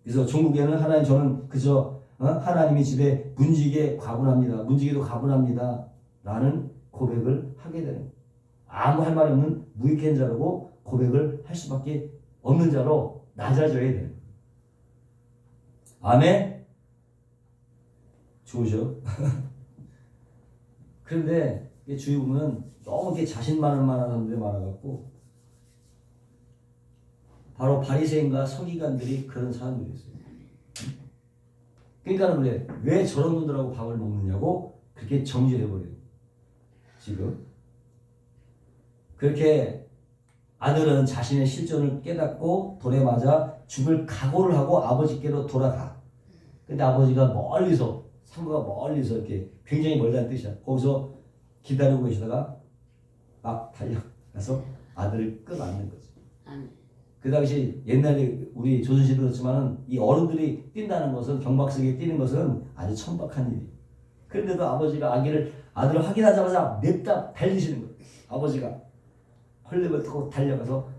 그래서 종국에는 저는 그저 하나님의 집에 문지기에 가분합니다. 문지기도 가분합니다. 라는 고백을 하게 되는 거예요. 아무 할 말이 없는 무익한 자라고 고백을 할 수밖에 없는 자로 낮아져야 되는 거예요. 아멘? 좋으죠? 그런데 주위 보면 너무 이렇게 자신만을 만한 사람들이 많아갖고 바로 바리새인과 서기관들이 그런 사람들이 있어요. 그러니까 왜 저런 분들하고 밥을 먹느냐고 그렇게 정죄해버려요. 지금 그렇게 아들은 자신의 실존을 깨닫고 돌에 맞아 죽을 각오를 하고 아버지께로 돌아가. 근데 아버지가 멀리서 상부가 멀리서 이렇게 굉장히 멀다는 뜻이야. 거기서 기다리고 계시다가 막 달려가서 아들을 끌어안는 거지. 그 당시 옛날에 우리 조선시대 그렇지만은 이 어른들이 뛴다는 것은 경박스럽게 뛰는 것은 아주 천박한 일이. 그런데도 아버지가 아들을 확인하자마자 냅다 달리시는 거예요. 아버지가 헐레벌 타고 달려가서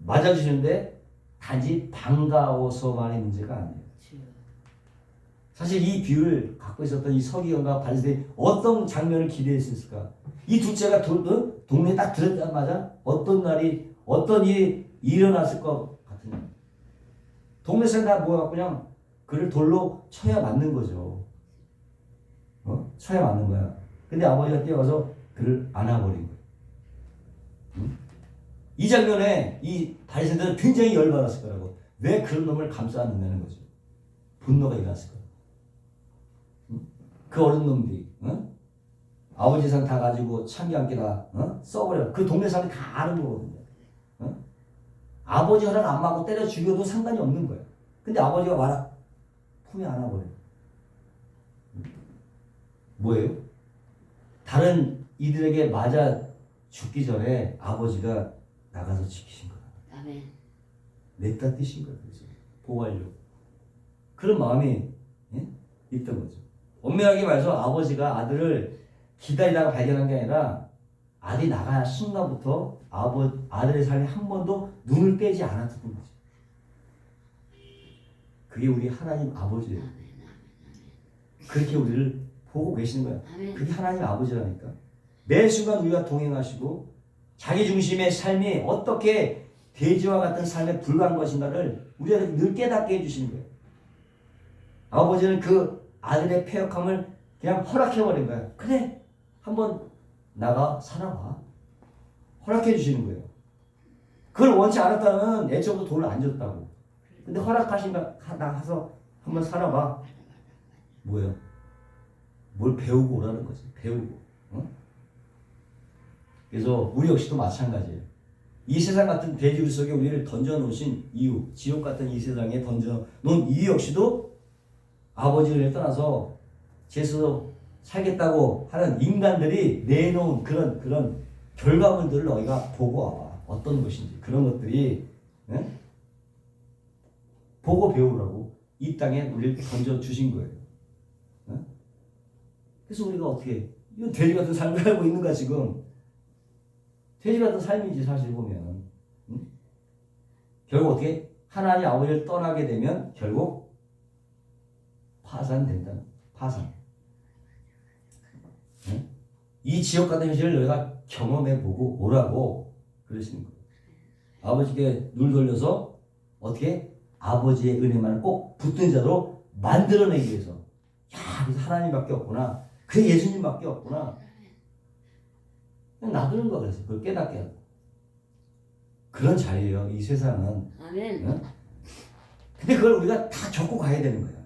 맞아주시는데 단지 반가워서만의 문제가 아니에요. 사실 이 비유를 갖고 있었던 이 서기관과 바리새인이 어떤 장면을 기대했을까? 이 둘째가 동네에 딱 들었자마자 어떤 일이 일어났을 것 같으냐? 동네 사람 다 모여갖고 그냥 그를 돌로 쳐야 맞는 거죠. 쳐야 맞는 거야. 근데 아버지가 뛰어가서 그를 안아버린 거예요. 이 장면에 이 바리새인들은 굉장히 열받았을 거라고. 왜 그런 놈을 감싸는다는 거죠. 분노가 일어났을 거예요. 그 어린 놈들이 아버지 상 다 가지고 참기 함께 다 써버려. 그 동네 사람이 다 아는 거거든요. 아버지 허락 안 받고 때려 죽여도 상관이 없는 거예요. 근데 아버지가 품에 안아버려. 뭐예요? 다른 이들에게 맞아 죽기 전에 아버지가 나가서 지키신 거야. 아멘. 냈다 뛰신 거예요. 보호하려고. 그런 마음이 있던 거죠. 엄밀하게 말해서 아버지가 아들을 기다리다가 발견한 게 아니라 아들이 나간 순간부터 아들의 삶에 한 번도 눈을 떼지 않았던 거죠. 그게 우리 하나님 아버지예요. 그렇게 우리를 보고 계시는 거야. 그게 하나님 아버지라니까. 매 순간 우리와 동행하시고 자기 중심의 삶이 어떻게 돼지와 같은 삶에 불과한 것인가를 우리가 늘 깨닫게 해주시는 거예요. 아버지는 그 아들의 패역함을 그냥 허락해버린 거야. 그래, 한번 나가 살아봐. 허락해 주시는 거예요. 그걸 원치 않았다면 애초부터 돈을 안 줬다고. 근데 허락하신가 나가서 한번 살아봐. 뭐예요? 뭘 배우고 오라는 거지. 배우고. 그래서 우리 역시도 마찬가지예요. 이 세상 같은 대지울 속에 우리를 던져놓으신 이유, 지옥 같은 이 세상에 던져놓은 이유 역시도 아버지를 떠나서 제 스스로 살겠다고 하는 인간들이 내놓은 그런 결과물들을 너희가 보고 와봐. 어떤 것인지. 그런 것들이 보고 배우라고 이 땅에 우리를 던져주신 거예요. 그래서 우리가 어떻게 이건 돼지 같은 삶을 살고 있는가 지금. 돼지 같은 삶이지 사실 보면. 결국 어떻게? 하나님 아버지를 떠나게 되면 결국 파산된다. 파산. 응? 이 지옥 같은 현실을 너희가 경험해보고 오라고 그러시는 거예요. 아버지께 눈 돌려서 어떻게 아버지의 은혜만을 꼭 붙든 자로 만들어내기 위해서. 야, 그래서 하나님밖에 없구나. 그게 예수님밖에 없구나. 그냥 놔두는 거야. 그래서 그걸 깨닫게 하고. 그런 자리예요. 이 세상은. 아멘. 응? 근데 그걸 우리가 다 겪고 가야 되는 거야.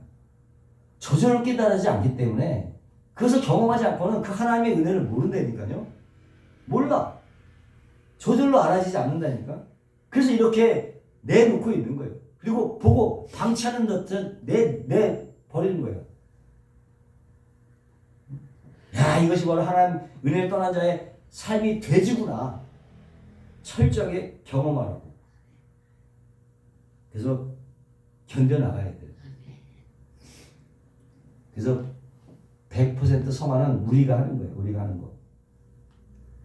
저절로 깨달아지지 않기 때문에 그것을 경험하지 않고는 그 하나님의 은혜를 모른다니까요. 몰라. 저절로 알아지지 않는다니까. 그래서 이렇게 내놓고 있는 거예요. 그리고 보고 방치하는 듯 내버리는 거예요. 야, 이것이 바로 하나님 은혜를 떠난 자의 삶이 돼지구나. 철저하게 경험하라고. 그래서 견뎌나가야 돼요. 그래서 100% 성화는 우리가 하는 거예요. 우리가 하는 거.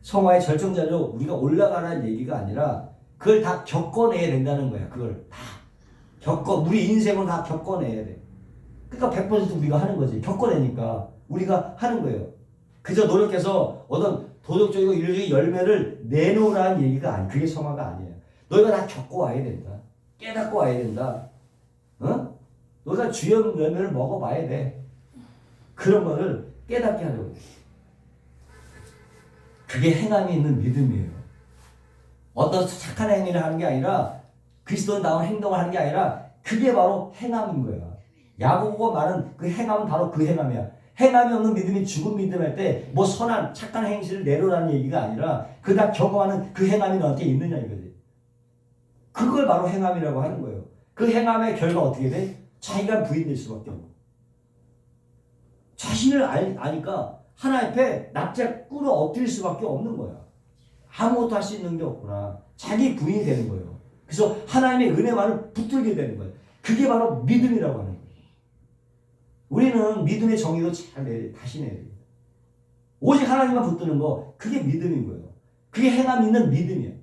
성화의 절정자리로 우리가 올라가라는 얘기가 아니라 그걸 다 겪어내야 된다는 거야. 그걸 다 우리 인생을 다 겪어내야 돼. 그러니까 100% 우리가 하는 거지. 겪어내니까 우리가 하는 거예요. 그저 노력해서 어떤 도덕적이고 윤리적인 열매를 내놓으라는 얘기가 아니에요. 그게 성화가 아니에요. 너희가 다 겪고 와야 된다. 깨닫고 와야 된다. 어? 너희가 주의 열매를 먹어봐야 돼. 그런 거를 깨닫게 하려고. 그게 행함이 있는 믿음이에요. 어떤 착한 행위를 하는 게 아니라 그리스도인다운 행동을 하는 게 아니라 그게 바로 행함인 거야. 야고보가 말한 그 행함은 바로 그 행함이야. 행함이 없는 믿음이 죽은 믿음 할 때 뭐 선한 착한 행실을 내놓으라는 얘기가 아니라 그 다 경험하는 그 행함이 너한테 있느냐 이거지. 그걸 바로 행함이라고 하는 거예요. 그 행함의 결과 어떻게 돼? 자기가 부인될 수밖에 없고. 자신을 아니까 하나님 앞에 납작 꿇어 엎드릴 수밖에 없는 거야. 아무것도 할 수 있는 게 없구나. 자기 부인이 되는 거예요. 그래서 하나님의 은혜만을 붙들게 되는 거예요. 그게 바로 믿음이라고 하는 거예요. 우리는 믿음의 정의도 다시 내야 돼요. 오직 하나님만 붙드는 거, 그게 믿음인 거예요. 그게 행함 있는 믿음이에요.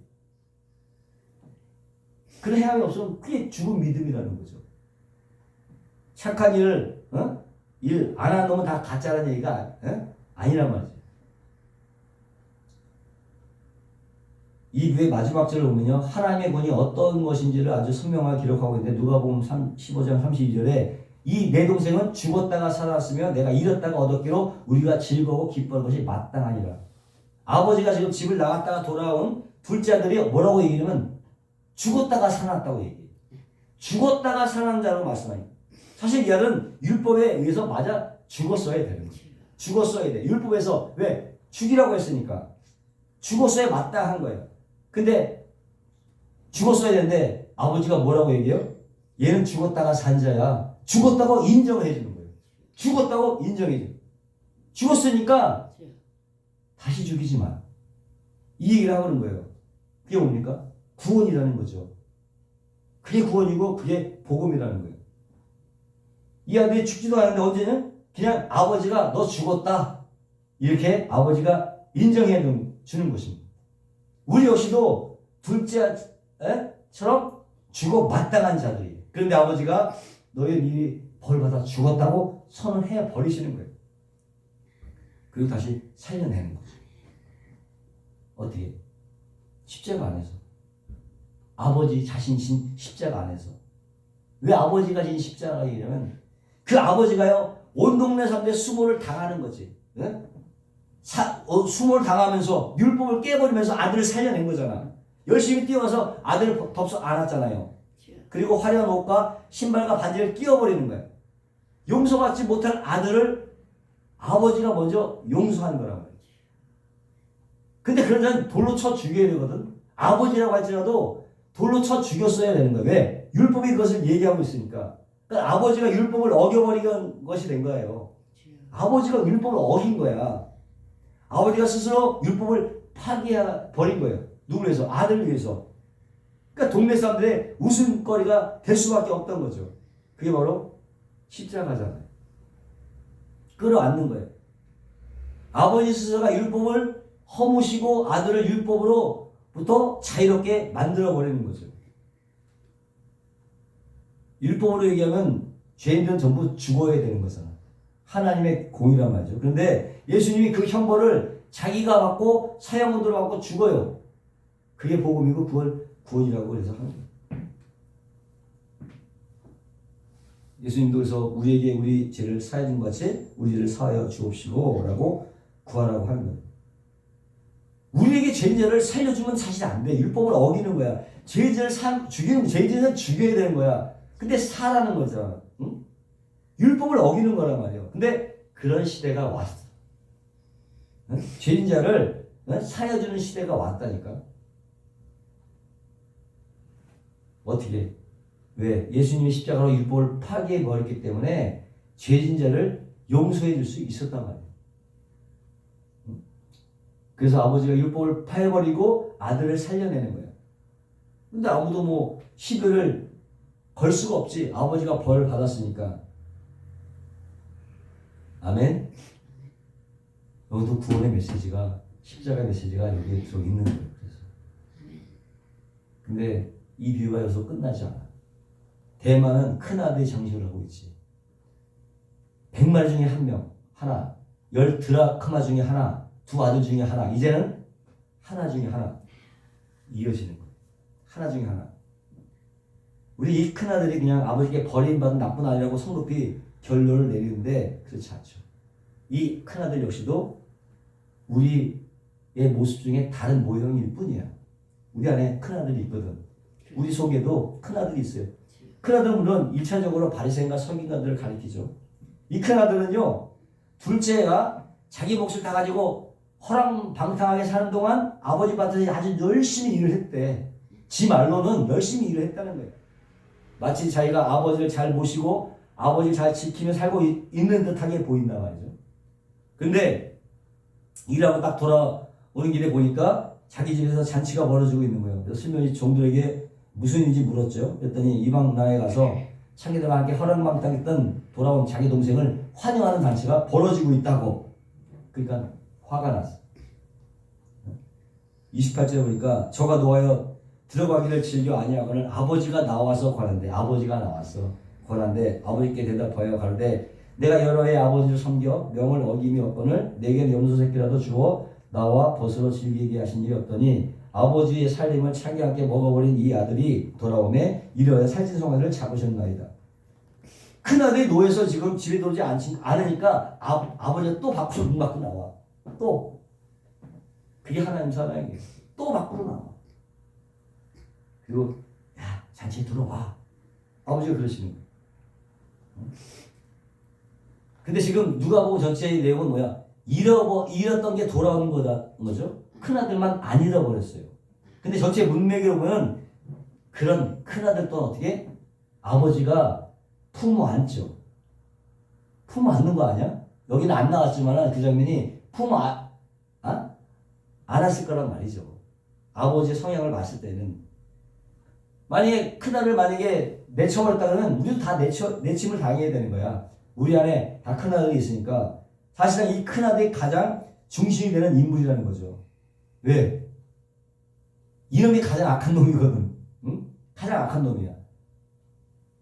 그런 행함이 없으면 그게 죽은 믿음이라는 거죠. 착한 일을 일 안 하는 놈은 다 가짜라는 얘기가 아니란 말이죠. 이 위의 마지막 절을 보면요. 하나님의 권이 어떤 것인지를 아주 선명하게 기록하고 있는데 누가복음 15장 32절에 이 내 동생은 죽었다가 살았으며 내가 잃었다가 얻었기로 우리가 즐거워 기뻐하는 것이 마땅하니라. 아버지가 지금 집을 나갔다가 돌아온 둘째 아들이 뭐라고 얘기하면 죽었다가 살았다고 얘기해요. 죽었다가 살아난 자라고 말씀하니까. 사실 이 아들은 율법에 의해서 맞아 죽었어야 되는 거예요. 죽었어야 돼. 율법에서 왜? 죽이라고 했으니까. 죽었어야 마땅한 거예요. 근데 죽었어야 되는데 아버지가 뭐라고 얘기해요? 얘는 죽었다가 산 자야. 죽었다고 인정을 해주는 거예요. 죽었다고 인정해줘. 죽었으니까 다시 죽이지 마. 이 얘기를 하고 있는 거예요. 그게 뭡니까? 구원이라는 거죠. 그게 구원이고 그게 복음이라는 거예요. 이 아들이 죽지도 않았는데 언제는 그냥 아버지가 너 죽었다. 이렇게 아버지가 인정해 주는 것입니다. 우리 역시도 둘째처럼 죽어 마땅한 자들이에요. 그런데 아버지가 너희는 이미 벌받아 죽었다고 선언해 버리시는 거예요. 그리고 다시 살려내는 거죠. 어떻게? 십자가 안에서. 아버지 자신 진 십자가 안에서. 왜 아버지가 진 십자가가 이냐면 그 아버지가요 온 동네 사람들의 수모를 당하는 거지. 네? 수모를 당하면서 율법을 깨버리면서 아들을 살려낸 거잖아. 열심히 뛰어가서 아들을 덥석 안았잖아요. 그리고 화려한 옷과 신발과 반지를 끼워버리는 거예요. 용서받지 못한 아들을 아버지가 먼저 용서한 거라고. 근데 그런 자는 돌로 쳐 죽여야 되거든. 아버지라고 할지라도 돌로 쳐 죽였어야 되는 거예요. 왜? 율법이 그것을 얘기하고 있으니까. 그러니까 아버지가 율법을 어겨버린 것이 된 거예요. 아버지가 율법을 어긴 거야. 아버지가 스스로 율법을 파괴해버린 거예요. 누구를 위해서? 아들을 위해서. 그러니까 동네 사람들의 웃음거리가 될 수밖에 없던 거죠. 그게 바로 십자가잖아요. 끌어안는 거예요. 아버지 스스로가 율법을 허무시고 아들을 율법으로부터 자유롭게 만들어버리는 거죠. 율법으로 얘기하면 죄인들은 전부 죽어야 되는 거잖아. 하나님의 공이란 말이죠. 그런데 예수님이 그 형벌을 자기가 받고 사형원으로 받고 죽어요. 그게 복음이고 구원이라고 그래서 하는 거예요. 예수님도 그래서 우리에게 우리 죄를 사해 준 것 같이 우리 죄를 사하여 주옵시고 라고 구하라고 하는 거예요. 우리에게 죄인들을 살려주면 사실 안 돼. 율법을 어기는 거야. 죄인들을 죄인들은 죽여야 되는 거야. 근데 사라는 거잖아. 응? 율법을 어기는 거란 말이에요. 근데 그런 시대가 왔어. 응? 죄인자를 살려주는 시대가 왔다니까. 어떻게? 왜? 예수님이 십자가로 율법을 파괴해버렸기 때문에 죄진자를 용서해 줄 수 있었단 말이에요. 그래서 아버지가 율법을 파해버리고 아들을 살려내는 거예요. 근데 아무도 뭐 시비를 걸 수가 없지. 아버지가 벌을 받았으니까. 아멘? 여기도 구원의 메시지가, 십자가의 메시지가 여기에 들어있는 거예요. 그래서. 근데 이 비유가 여기서 끝나지 않아. 대만은 큰아들이 장식을 하고 있지. 100마리 중에 한 명, 하나. 10 드라크마 중에 하나. 2 아들 중에 하나. 이제는 하나 중에 하나. 이어지는 거예요. 하나 중에 하나. 우리 이 큰아들이 그냥 아버지께 버림받은 나쁜 아이라고 성급히 결론을 내리는데 그렇지 않죠. 이 큰아들 역시도 우리의 모습 중에 다른 모형일 뿐이야. 우리 안에 큰아들이 있거든. 우리 속에도 큰아들이 있어요. 큰아들은 물론 1차적으로 바리새인과 서기관들을 가리키죠. 이 큰아들은요. 둘째가 자기 몫을 다 가지고 허랑방탕하게 사는 동안 아버지 밭에서 아주 열심히 일을 했대. 지 말로는 열심히 일을 했다는 거예요. 마치 자기가 아버지를 잘 모시고 아버지를 잘 지키며 살고 있는 듯하게 보인단 말이죠. 근데 일하고 딱 돌아오는 길에 보니까 자기 집에서 잔치가 벌어지고 있는 거예요. 그래서 시몬이 종들에게 무슨 일인지 물었죠. 그랬더니 이방 나라에 가서 창기들과 함께 허랑방탕했던 돌아온 자기 동생을 환영하는 잔치가 벌어지고 있다고. 그러니까 화가 났어. 28절에 보니까 저가 노하여 들어가기를 즐겨 아니하거늘 아버지가 나와서 권한대. 아버지가 나왔어. 권한대. 아버지께 대답하여 가로되 내가 여러 해 아버지를 섬겨 명을 어김이 없거늘 내게 염소 새끼라도 주어 나와 벗으로 즐기게 하신 일이 없더니 아버지의 살림을 창기함께 먹어버린 이 아들이 돌아오매 이러한 살찐 송아지를 잡으셨나이다. 큰아들이 노예서 지금 집에 들어오지 않으니까 아버지가 또 밖으로 문 밖으로 나와. 또 그게 하나님 사랑이에요. 또 밖으로 나와. 그리고 야 잔치에 들어와. 아버지가 그러시는 거예요. 근데 지금 누가복음 전체의 내용은 뭐야? 잃었던 게 돌아오는 거죠. 큰아들만 안 잃어버렸어요. 근데 전체 문맥으로 보면 그런 큰아들 또한 어떻게? 아버지가 품어 안죠. 품어 안는 거 아니야? 여기는 안 나왔지만 그 장면이 품어 안았을 거란 말이죠. 아버지의 성향을 봤을 때는. 만약에 큰아들 만약에 내쳐버렸다 그러면 우리도 다 내침을 당해야 되는 거야. 우리 안에 다 큰아들이 있으니까 사실은 이 큰아들이 가장 중심이 되는 인물이라는 거죠. 왜? 이놈이 가장 악한 놈이거든. 응? 가장 악한 놈이야.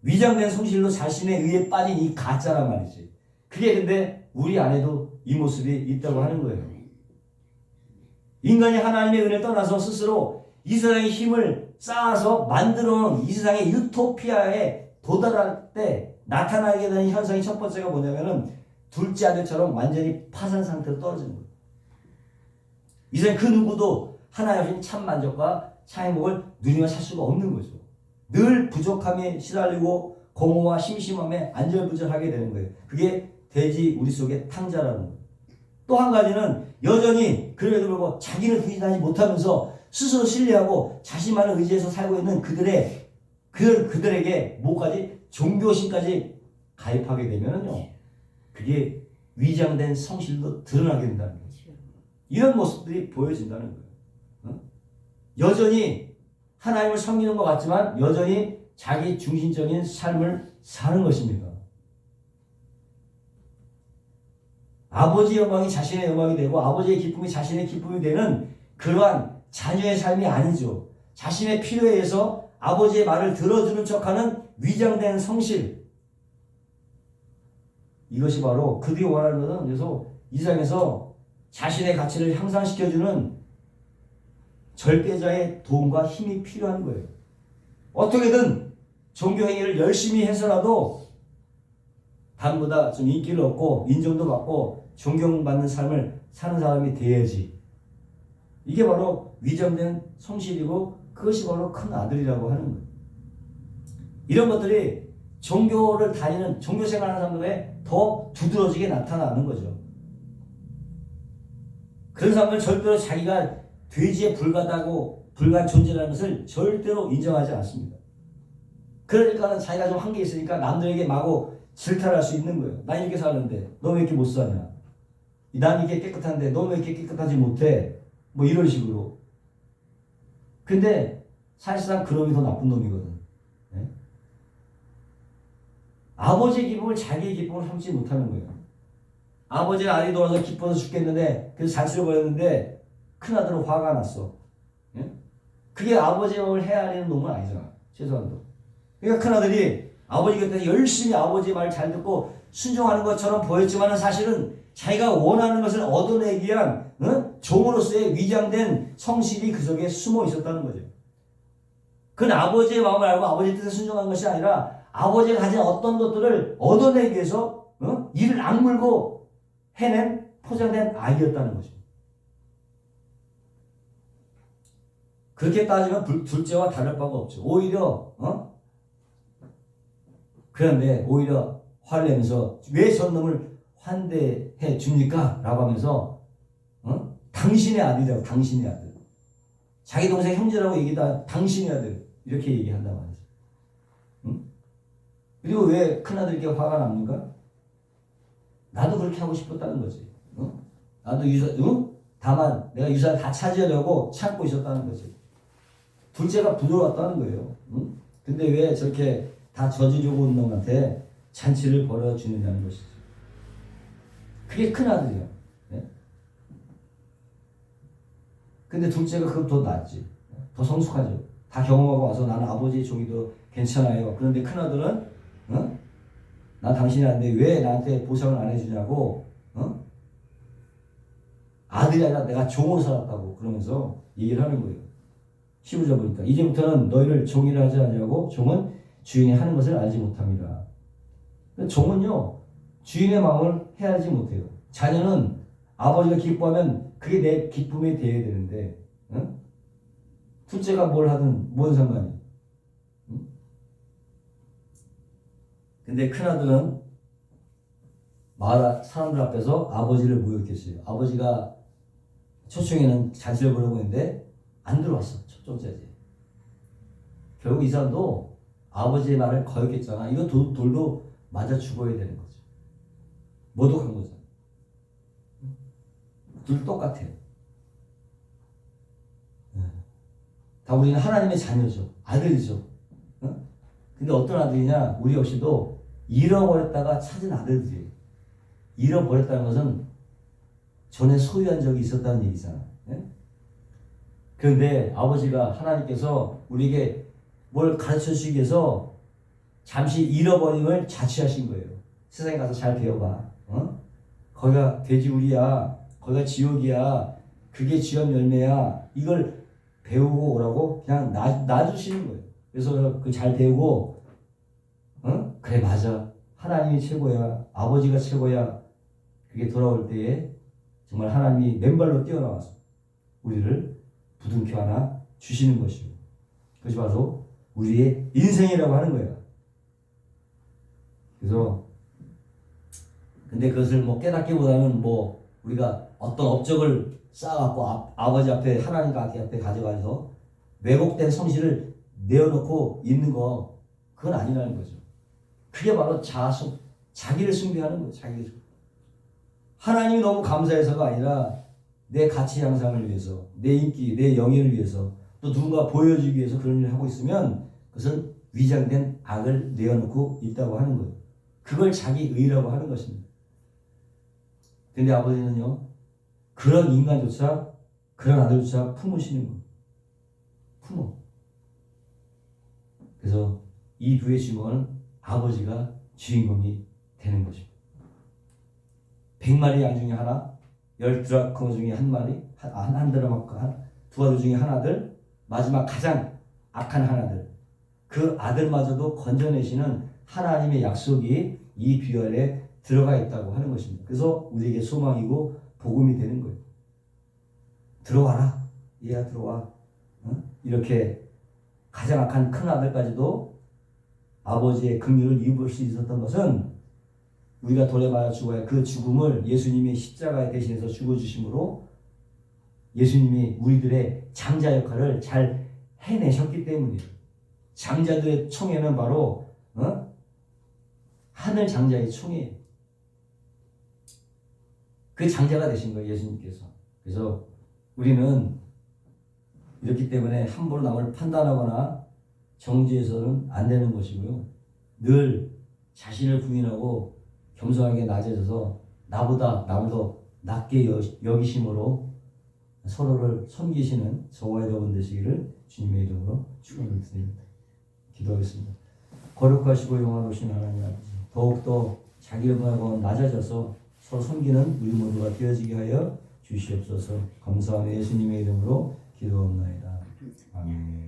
위장된 성실로 자신의 의에 빠진 이 가짜란 말이지. 그게 근데 우리 안에도 이 모습이 있다고 하는 거예요. 인간이 하나님의 은혜를 떠나서 스스로 이 세상의 힘을 쌓아서 만들어놓은 이 세상의 유토피아에 도달할 때 나타나게 되는 현상이 첫 번째가 뭐냐면은 둘째 아들처럼 완전히 파산 상태로 떨어지는 거예요. 이 세상 그 누구도 하나님 없이 참 만족과 참 행복을 누리며 살 수가 없는 거죠. 늘 부족함에 시달리고 공허와 심심함에 안절부절하게 되는 거예요. 그게 돼지 우리 속의 탕자라는 거예요. 또 한 가지는 여전히 그럼에도 불구하고 자기를 부인하지 못하면서 스스로 신뢰하고 자신만을 의지해서 살고 있는 그들에게 뭐까지 종교심까지 가입하게 되면은요, 그게 위장된 성실도 드러나게 된다는 거예요. 이런 모습들이 보여진다는 거예요. 여전히 하나님을 섬기는 것 같지만 여전히 자기 중심적인 삶을 사는 것입니다. 아버지의 영광이 자신의 영광이 되고 아버지의 기쁨이 자신의 기쁨이 되는 그러한 자녀의 삶이 아니죠. 자신의 필요에 의해서 아버지의 말을 들어주는 척하는 위장된 성실, 이것이 바로 그들이 원하는 것은 그래서 이 세상에서 자신의 가치를 향상시켜주는 절대자의 도움과 힘이 필요한 거예요. 어떻게든 종교 행위를 열심히 해서라도 남보다 좀 인기를 얻고 인정도 받고 존경받는 삶을 사는 사람이 돼야지. 이게 바로 위장된 성실이고 그것이 바로 큰 아들이라고 하는 거예요. 이런 것들이 종교를 다니는 종교 생활하는 사람들에 더 두드러지게 나타나는 거죠. 그런 사람들은 절대로 자기가 돼지에 불과한 존재라는 것을 절대로 인정하지 않습니다. 그러니까 자기가 좀 한계 있으니까 남들에게 마구 질타를 할 수 있는 거예요. 난 이렇게 사는데 너 왜 이렇게 못 사냐? 난 이렇게 깨끗한데 너 왜 이렇게 깨끗하지 못해? 뭐 이런 식으로. 근데 사실상 그놈이 더 나쁜 놈이거든. 네? 아버지의 기쁨을 자기의 기쁨을 삼지 못하는 거예요. 아버지가 알이 돌아서 기뻐서 죽겠는데 그래서 잔치를 벌였는데 큰아들은 화가 났어. 예? 그게 아버지의 마음을 헤아리는 놈은 아니잖아. 최소한도. 그러니까 큰아들이 아버지 곁에 열심히 아버지의 말 잘 듣고 순종하는 것처럼 보였지만 사실은 자기가 원하는 것을 얻어내기 위한 종으로서의 위장된 성실이 그 속에 숨어 있었다는 거죠. 그건 아버지의 마음을 알고 아버지의 뜻에 순종한 것이 아니라 아버지가 가진 어떤 것들을 얻어내기 위해서 이를 악물고 해낸 포장된 악이었다는 거죠. 그렇게 따지면 둘째와 다를 바가 없죠. 오히려 그런데 오히려 화를 내면서 왜 전 놈을 환대해 줍니까? 라고 하면서 당신의 아들이라고. 당신의 아들. 자기 동생 형제라고 얘기다 당신의 아들 이렇게 얘기한단 말이죠. 그리고 왜 큰아들에게 화가 납니까? 나도 그렇게 하고 싶었다는 거지. 나도 다만 내가 유산을 다 차지하려고 참고 있었다는 거지. 둘째가 부드러웠다는 거예요. 근데 왜 저렇게 다 저지르고 온 놈한테 잔치를 벌여주느냐는 것이죠. 그게 큰아들이야. 네? 근데 둘째가 그것 더 낫지. 더 성숙하죠. 다 경험하고 와서 나는 아버지의 종이도 괜찮아요. 그런데 큰아들은 나 당신이 안 돼. 왜 나한테 보상을 안 해주냐고 아들이 아니라 내가 종으로 살았다고 그러면서 얘기를 하는 거예요. 15절 보니까 이제부터는 너희를 종이라 하지 아니하고 종은 주인이 하는 것을 알지 못합니다. 종은요 주인의 마음을 헤아리지 못해요. 자녀는 아버지가 기뻐하면 그게 내 기쁨이 되어야 되는데 둘째가 뭘 하든 뭔 상관이. 근데 큰아들은 사람들 앞에서 아버지를 모욕했어요. 아버지가 초청에는 잔치를 보려고 했는데 안 들어왔어. 첫 번째지. 결국 이 사람도 아버지의 말을 거역했잖아. 이거 돌도 맞아 죽어야 되는 거죠. 모독한 거죠. 둘 똑같아요. 다 우리는 하나님의 자녀죠. 아들이죠. 근데 어떤 아들이냐? 우리 역시도 잃어버렸다가 찾은 아들들이에요. 잃어버렸다는 것은 전에 소유한 적이 있었다는 얘기잖아. 그런데 아버지가 하나님께서 우리에게 뭘 가르쳐 주시기 위해서 잠시 잃어버림을 자취하신 거예요. 세상에 가서 잘 배워봐. 거기가 돼지우리야. 거기가 지옥이야. 그게 지옥 열매야. 이걸 배우고 오라고 그냥 놔주시는 거예요. 그래서 그 잘 배우고 그래 맞아. 하나님이 최고야. 아버지가 최고야. 그게 돌아올 때에 정말 하나님이 맨발로 뛰어나와서 우리를 부둥켜 안아 주시는 것이고 그것이 바로 우리의 인생이라고 하는 거예요. 그래서 근데 그것을 뭐 깨닫기보다는 뭐 우리가 어떤 업적을 쌓아갖고 아버지 앞에 하나님 앞에 가져가서 왜곡된 성실을 내어놓고 있는 거 그건 아니라는 거죠. 그게 바로 자기를 숭배하는 거예요. 자기를 숭배. 하나님이 너무 감사해서가 아니라 내 가치 향상을 위해서, 내 인기, 내 영예를 위해서, 또 누군가 보여주기 위해서 그런 일을 하고 있으면 그것은 위장된 악을 내어놓고 있다고 하는 거예요. 그걸 자기 의라고 하는 것입니다. 근데 아버지는요, 그런 인간조차, 그런 아들조차 품으시는 거예요. 품어. 그래서 이 부의 주인공은 아버지가 주인공이 되는 것입니다. 100마리 양 중에 하나, 10드라크마 중에 한 마리, 한 드라크마, 두 아들 중에 하나들, 마지막 가장 악한 하나들, 그 아들마저도 건져내시는 하나님의 약속이 이 비유 안에 들어가 있다고 하는 것입니다. 그래서 우리에게 소망이고 복음이 되는 거예요. 들어와라. 얘야 들어와. 이렇게 가장 악한 큰 아들까지도 아버지의 긍휼을 입을 수 있었던 것은 우리가 돌에 맞아 죽어야 그 죽음을 예수님이 십자가에 대신해서 죽어주심으로 예수님이 우리들의 장자 역할을 잘 해내셨기 때문이에요. 장자들의 총회는 바로 하늘 장자의 총회예요. 그 장자가 되신 거예요, 예수님께서. 그래서 우리는 이렇기 때문에 함부로 남을 판단하거나 정죄해서는 안 되는 것이고요. 늘 자신을 부인하고 겸손하게 낮아져서 나보다 남을 더 낮게 여기심으로 서로를 섬기시는 저와 여러분 되시기를 주님의 이름으로 축원을 드립니다. 기도하겠습니다. 거룩하시고 영화로우신 하나님 아버지, 더욱더 자기를 부인하고 낮아져서 서로 섬기는 우리 모두가 되어지게 하여 주시옵소서. 감사하며 예수님의 이름으로 기도합나이다. 아멘.